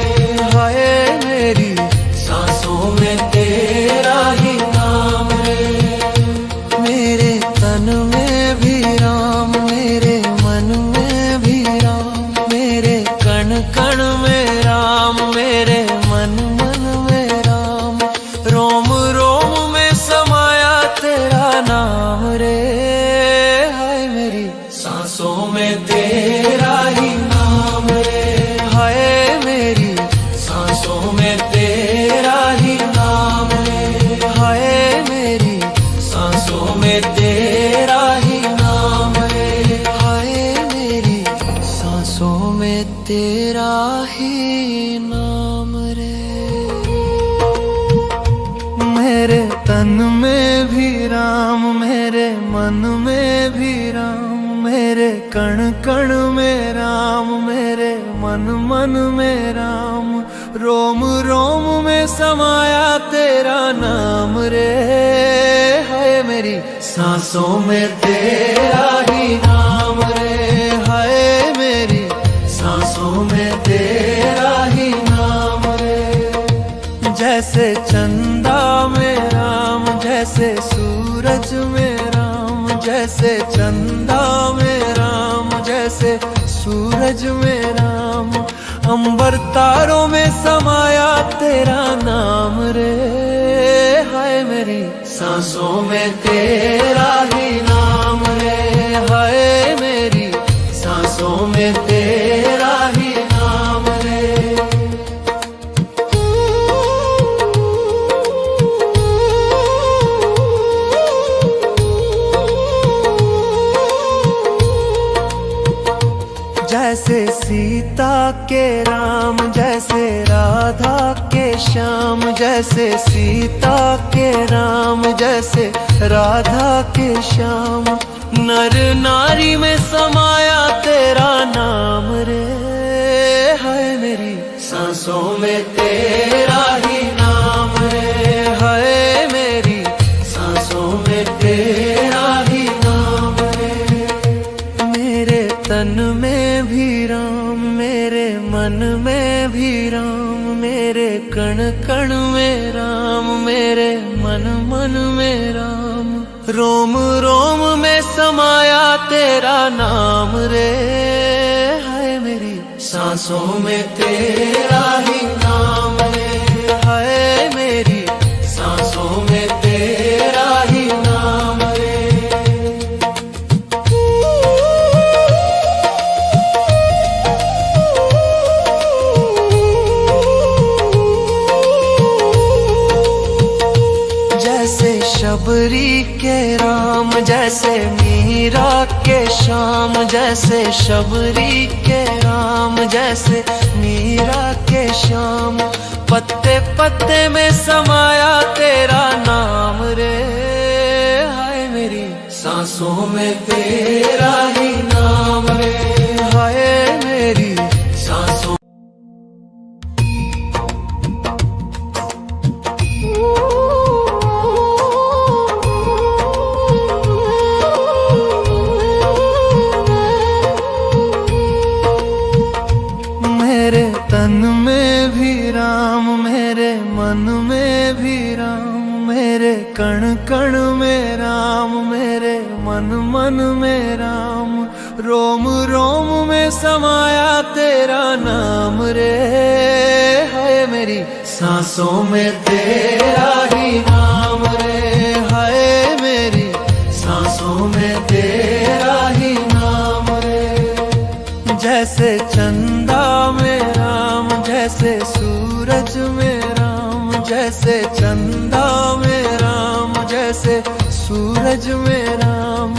हाय मेरी सांसों में तेरा ही नाम रे। मेरे तन में भी राम, मेरे मन में भी राम, मेरे कण कण में राम, मेरे मन मन में राम, रोम रोम में समाया तेरा नाम रे। हाय मेरी सांसों में तेरा ही नाम रे, हाय मेरी सांसों में तेरा ही नाम रे, हाय मेरी सांसों में तेरा ही नाम रे, हाय मेरी सांसों में तेरा ही नाम रे। मेरे तन में भी राम, मेरे मन में भी राम, मेरे कण कण में राम, मेरे मन मन में राम, रोम रोम में समाया तेरा नाम रे। हाय मेरी सांसों में तेरा ही नाम रे, हाय मेरी सांसों में तेरा ही नाम रे। जैसे चंदा में राम, जैसे सूरज में राम, जैसे चंदा में राम, जैसे सूरज में राम, अंबर तारों में समाया तेरा नाम रे। हाय मेरी सांसों में तेरा ही नाम रे, हाय मेरी सांसों में तेरा ही नाम रे। जैसे सीता के राम, जैसे राधा के श्याम, जैसे सीता के राम, जैसे राधा के श्याम, नर नारी में समाया तेरा नाम रे। हाय मेरी सांसों में तेरा ही नाम रे, हाय मेरी सांसों में तेरा ही नाम रे। में राम, मेरे मन मन में राम। रोम रोम में समाया तेरा नाम रे, हाय मेरी सांसों में तेरा ही नाम रे, हाय मेरी सांसों में तेरा ही नाम रे। जैसे शबरी के राम, जैसे मीरा के श्याम, जैसे शबरी के राम, जैसे मीरा के श्याम। पत्ते पत्ते में समाया तेरा नाम रे, हाय मेरी सांसों में तेरा ही नाम रे, हाय मेरी सांसों। मेरे तन में भी राम, मेरे मन में भी राम, मेरे कण कण में राम, मेरे मन मन में राम। रोम रोम में समाया तेरा नाम रे, हाय मेरी सांसों में तेरा ही नाम रे, हाय मेरी सांसों में तेरा ही नाम रे। जैसे चंदा में राम, जैसे सूरज में राम, जैसे चंदा में राम, जैसे सूरज में राम।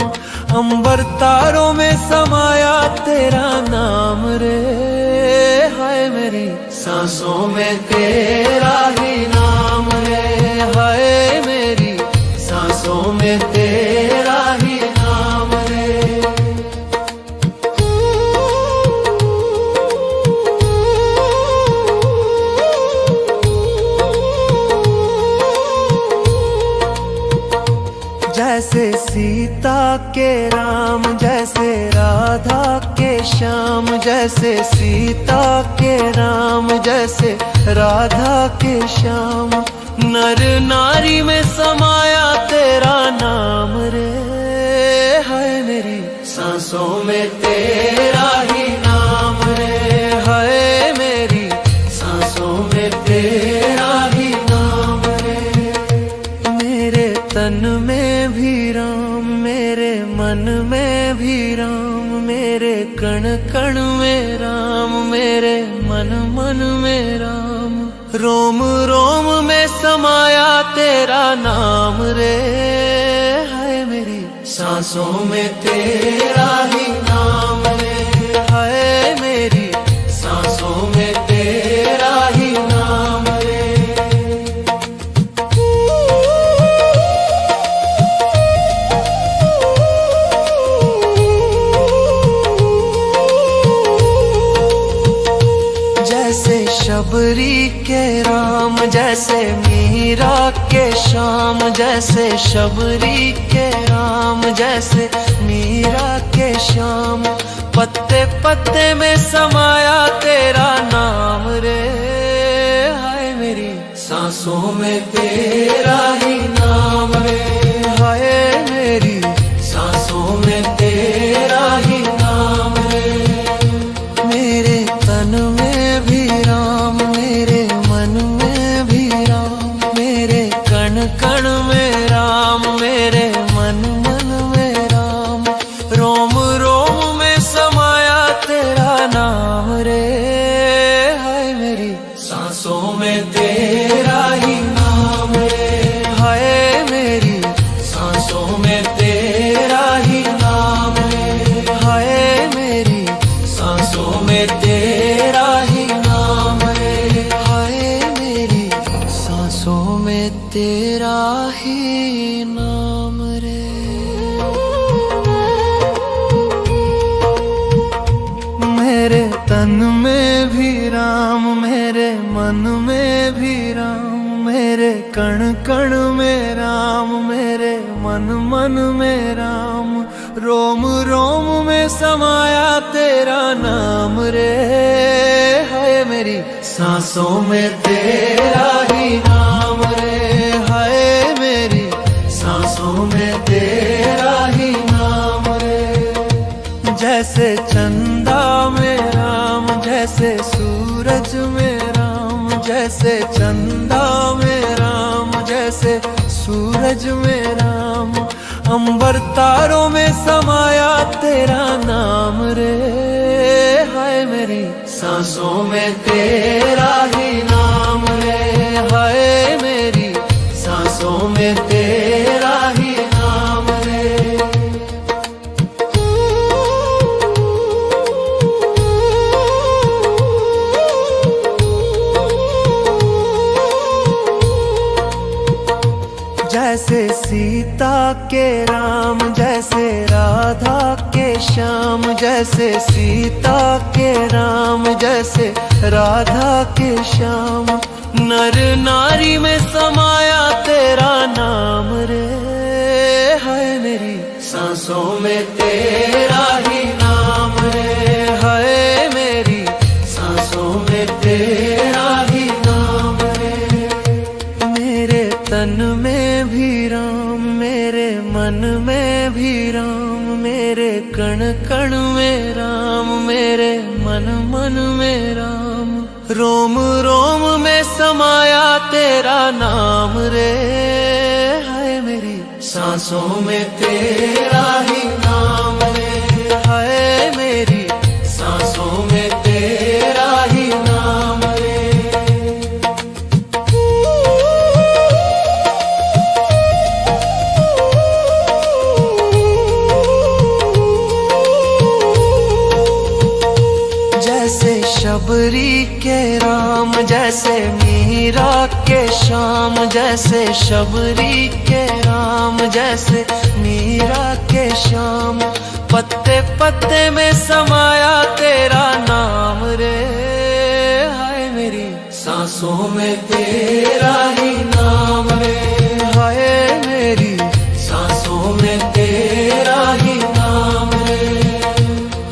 अंबर तारों में समाया तेरा नाम रे, हाय मेरी सांसों में तेरा ही नाम रे, हाय मेरी सांसों में तेरा ही नाम रे। जैसे सीता के राम, जैसे राधा के श्याम, जैसे सीता के राम, जैसे राधा के श्याम। नर नारी में समाया तेरा नाम रे, हाय मेरी सांसों में तेरा ही नाम रे, हाय मेरी सांसों में तेरा ही नाम रे। मेरे तन में भी राम, मेरे मन में भी राम, मेरे कण कण में राम, मेरे मन मन में राम। रोम रोम में समाया तेरा नाम रे, हाय मेरी सांसों में तेरा ही नाम रे, हाय मेरी सांसों में तेरा ही नाम रे। जैसे शबरी के राम, जैसे मीरा के श्याम, जैसे शबरी के राम, जैसे मीरा के श्याम। पत्ते पत्ते में समाया तेरा नाम रे, हाय मेरी सांसों में तेरा ही नाम रे, हाय मेरी सांसों में तेरा ही नाम रे। मेरे तन में भी राम, मेरे मन में भी राम, मेरे कण कण में राम, मेरे मन मन में राम। रोम रोम में समाया तेरा नाम रे, हाय मेरी सांसों में तेरा ही नाम रे, हाय मेरी सांसों में तेरा ही नाम रे, हाय मेरी सांसों में तेरा ही नाम रे, हाय मेरी सांसों में तेरा ही नाम रे। मेरे तन में भी राम, मेरे मन में भी राम, मेरे कण कण में राम, मेरे मन मन में राम। रोम रोम में समाया तेरा नाम रे, हाय मेरी सांसों में तेरा ही नाम जैसे चंदा में राम, जैसे सूरज में राम, जैसे चंदा में राम, जैसे सूरज में राम। अंबर तारों में समाया तेरा नाम रे, हाय मेरी सांसों में तेरा ही नाम रे, हाय मेरी सांसों में तेरा ही नाम रे। जैसे सीता के राम, जैसे राधा के श्याम, जैसे सीता के राम, जैसे राधा के श्याम। नर नारी में समाया तेरा नाम रे, हाय मेरी सांसों में तेरा ही नाम रे, हाय मेरी सांसों में तेरा ही नाम रे। मेरे तन में भी राम, मेरे मन में भी राम, मेरे कण कण में राम, मेरे मन मन में राम। रोम रोम में समाया तेरा नाम रे, हाय मेरी सांसों में तेरा ही नाम रे, हाय मेरी सांसों में तेरा ही नाम रे। जैसे शबरी के राम, जैसे मीरा के श्याम, जैसे शबरी के राम, जैसे मीरा के श्याम। पत्ते पत्ते में समाया तेरा नाम रे, हाय मेरी सांसों में तेरा ही नाम रे, हाय मेरी सांसों में तेरा ही नाम रे।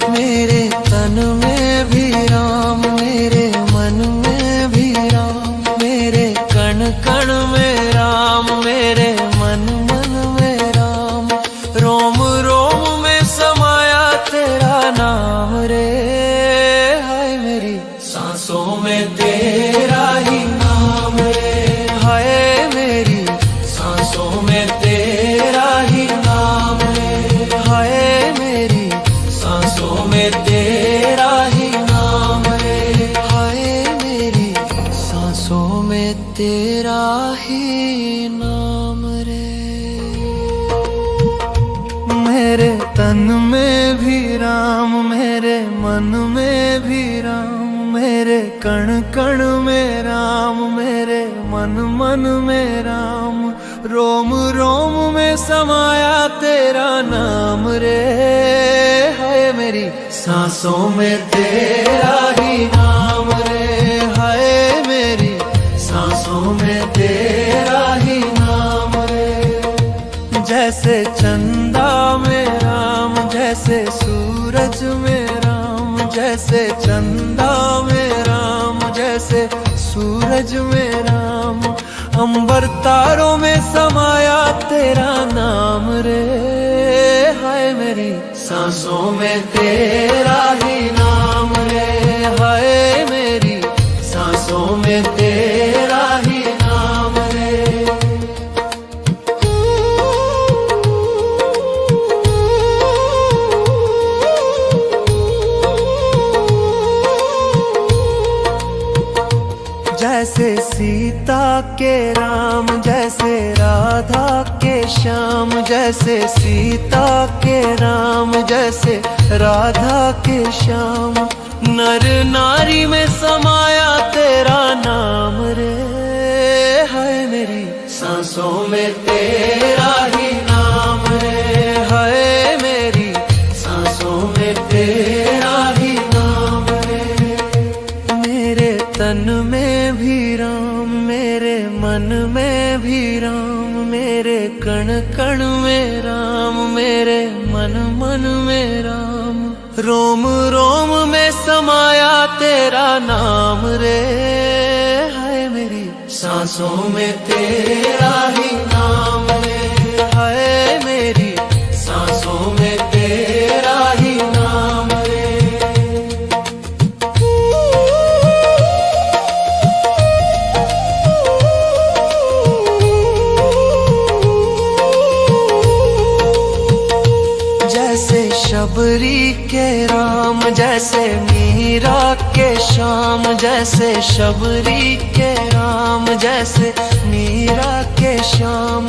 मेरे तन में भी राम, मेरे मन में भी राम, मेरे कण कण में राम, मेरे मन मन में राम। रोम रोम में समाया तेरा नाम रे, हाय मेरी सांसों में तेरा ही नाम रे, हाय मेरी सांसों में तेरा ही नाम रे, हाय मेरी सांसों में तेरा ही नाम रे, हाय मेरी सांसों में तेरा ही नाम रे। मेरे तन में भी राम, मेरे मन में भी राम, मेरे कण कण में राम, मेरे मन मन में राम। रोम रोम में समाया तेरा नाम रे, हाय मेरी सांसों में तेरा ही नाम रे, हाय मेरी सांसों में तेरा ही नाम रे। जैसे चंदा में राम, जैसे सूरज में राम, जैसे चंदा में राम, जैसे सूरज में राम। अंबर तारों में समाया तेरा नाम रे, हाय मेरी सांसों में तेरा ही नाम रे, हाय मेरी सांसों में तेरा ही नाम रे। जैसे सीता के राम, जैसे राधा के श्याम, जैसे सीता के राम, जैसे राधा के श्याम। नर नारी में समाया तेरा नाम रे, हाय मेरी सांसों में तेरा ही नाम रे, हाय मेरी सांसों में तेरा ही नाम रे। मेरे तन में भी राम, मेरे मन में भी राम, मेरे कण कण में राम, मेरे मन मन में राम। रोम रोम में समाया तेरा नाम रे, हाय मेरी सांसों में तेरा ही नाम रे, हाय मेरी सांसों में तेरा ही नाम शबरी के राम, जैसे मीरा के श्याम, जैसे शबरी के राम, जैसे मीरा के श्याम।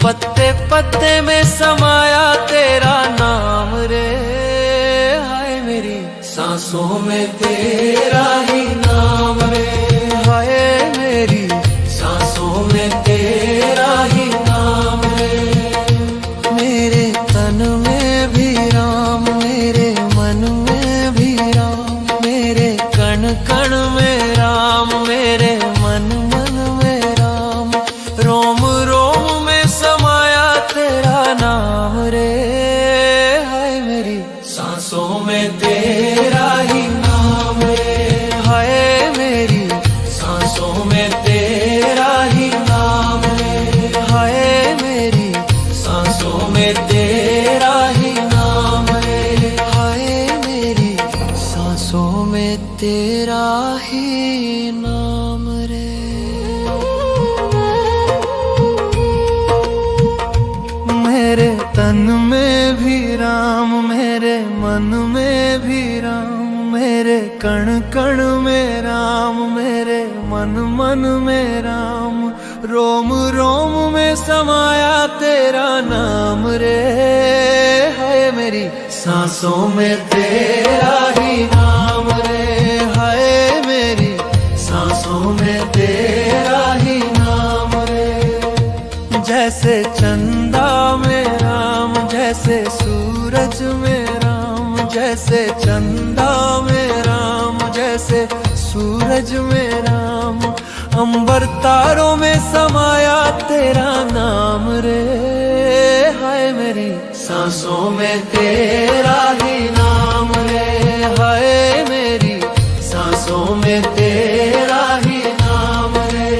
पत्ते पत्ते में समाया तेरा नाम रे, हाय मेरी सांसों में तेरा ही नाम रे, हाय मेरी सांसों में तेरा ही नाम रे। मेरे तन में भी राम, मेरे मन में भी राम, मेरे कण कण में राम, मेरे मन मन में राम। रोम रोम में समाया तेरा नाम रे, हाय मेरी सांसों में तेरा ही नाम रे, हाय मेरी सांसों में तेरा ही नाम रे, हाय मेरी सांसों में तेरा ही नाम रे, हाय मेरी सांसों में तेरा ही नाम रे। मेरे तन में भी राम, मेरे मन में भी राम, मेरे कण कण में राम, मेरे मन मन में राम। रोम रोम में समाया तेरा नाम रे, हाय मेरी सांसों में तेरा ही नाम रे, हाय मेरी सांसों में तेरा ही नाम रे। जैसे चंदा में राम, जैसे सूरज में राम, जैसे चंदा में राम, जैसे सूरज में राम। अंबर तारों में समाया तेरा नाम रे, हाय मेरी सांसों में तेरा ही नाम रे, हाय मेरी सांसों में तेरा ही नाम रे।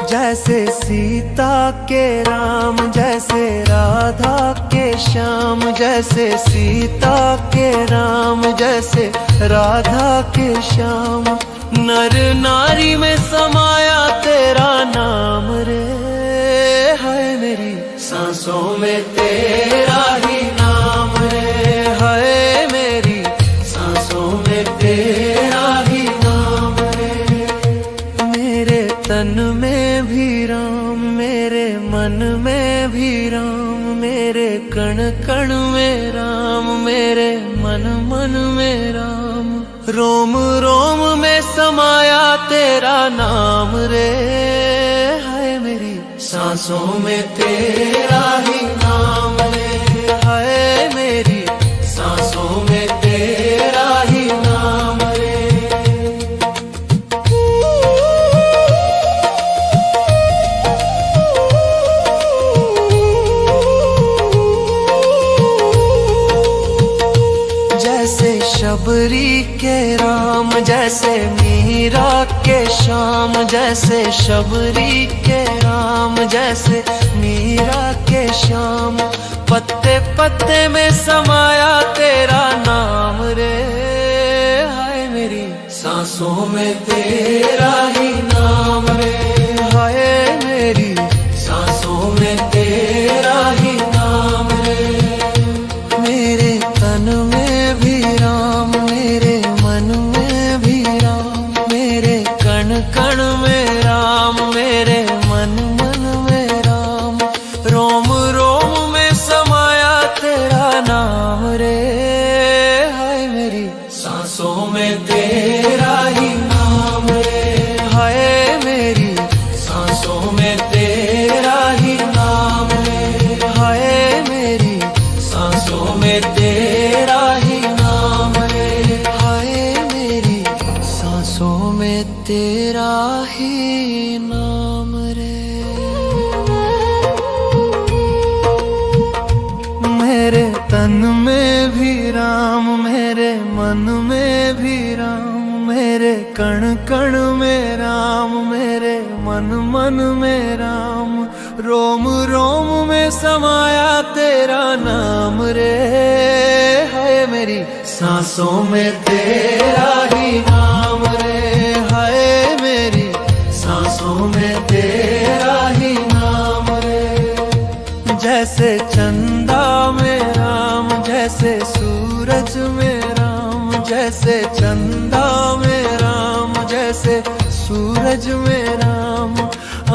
जैसे सीता के राम, जैसे राधा के श्याम, जैसे सीता के राम, जैसे राधा के श्याम। नर नारी में समाया तेरा नाम रे, हाय मेरी सांसों में तेरा ही नाम रे, हाय मेरी सांसों में तेरा ही नाम रे। मेरे तन में भी राम, मेरे मन में भी राम, मेरे कण कण में राम, मेरे मन मन में राम। रोम रोम में समाया तेरा नाम रे, हाय मेरी सांसों में तेरा ही नाम रे, हाय मेरी सांसों में तेरा ही नाम रे। जैसे शबरी के राम, जैसे मीरा के श्याम, जैसे शबरी के राम, जैसे मीरा के श्याम। पत्ते पत्ते में समाया तेरा नाम रे, हाय मेरी सांसों में तेरा ही नाम रे, हाय मेरी सांसों में तेरा ही नाम रे। मेरे तन में भी राम, मेरे मन में भी राम, मेरे कण कण में राम, मेरे मन मन में राम। रोम रोम में समाया तेरा नाम रे, हाय मेरी सांसों में तेरा ही नाम रे, हाय मेरी सांसों में तेरा ही नाम रे, हाय मेरी सांसों में तेरा ही नाम रे, हाय मेरी सांसों में तेरा ही नाम रे। मेरे तन में भी राम, मेरे मन में भी राम, मेरे कण कण में राम, मेरे मन मन में राम। रोम रोम में समाया तेरा नाम रे, हाय मेरी सांसों में तेरा ही सूरज में राम, जैसे चंदा में राम, जैसे सूरज में राम।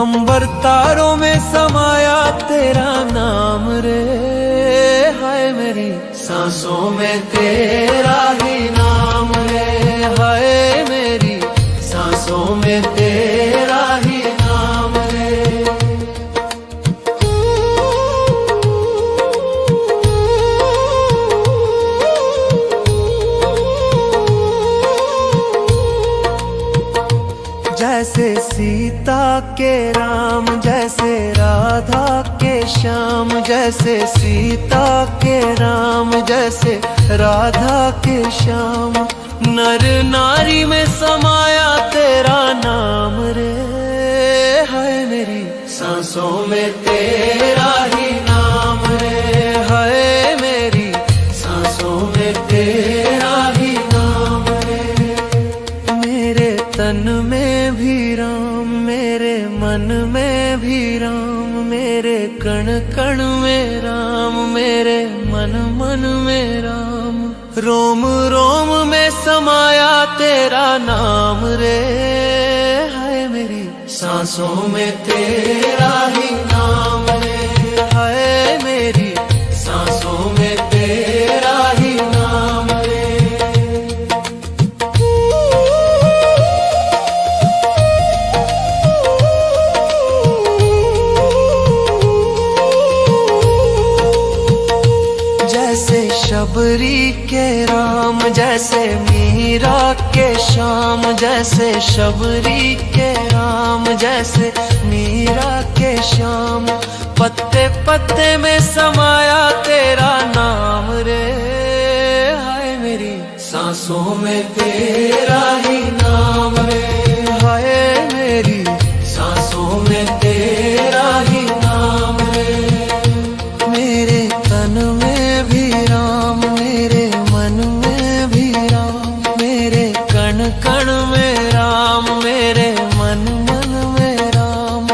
अंबर तारों में समाया तेरा नाम रे, हाय मेरी सांसों में तेरा ही नाम रे, हाय मेरी सांसों में तेरा ही नाम रे। जैसे सीता के राम, जैसे राधा के श्याम, जैसे सीता के राम, जैसे राधा के श्याम। नर नारी में समाया तेरा नाम रे, हाय मेरी सांसों में तेरा ही नाम रे, हाय मेरी सांसों में तेरा ही नाम रे। मेरे तन में भी राम, मेरे मन में भी राम, मेरे कण कण में राम, मेरे मन मन में राम। रोम रोम में समाया तेरा नाम रे, हाय मेरी सांसों में तेरा ही नाम रे, हाय मेरी सांसों में तेरा ही नाम रे। जैसे शबरी के राम, जैसे मीरा के श्याम, जैसे शबरी के राम, जैसे मीरा के श्याम। पत्ते पत्ते में समाया तेरा नाम रे, हाय मेरी सांसों में तेरा ही नाम रे, हाय मेरी सांसों में तेरा ही नाम रे। मेरे तन में भी राम, मेरे मन में भी राम, मेरे कण कण में राम, मेरे मन मन में राम।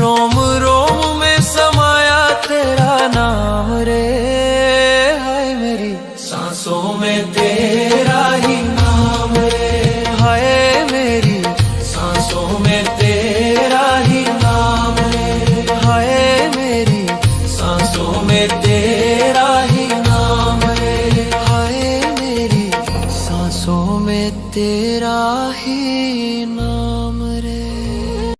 रोम रोम में समाया तेरा नाम रे, हाय मेरी सांसों में तेरा ही नाम रे, हाय मेरी सांसों में तेरा ही नाम रे, हाय मेरी सांसों में तेरा ही नाम रे, हाय मेरी सांसों में तेरा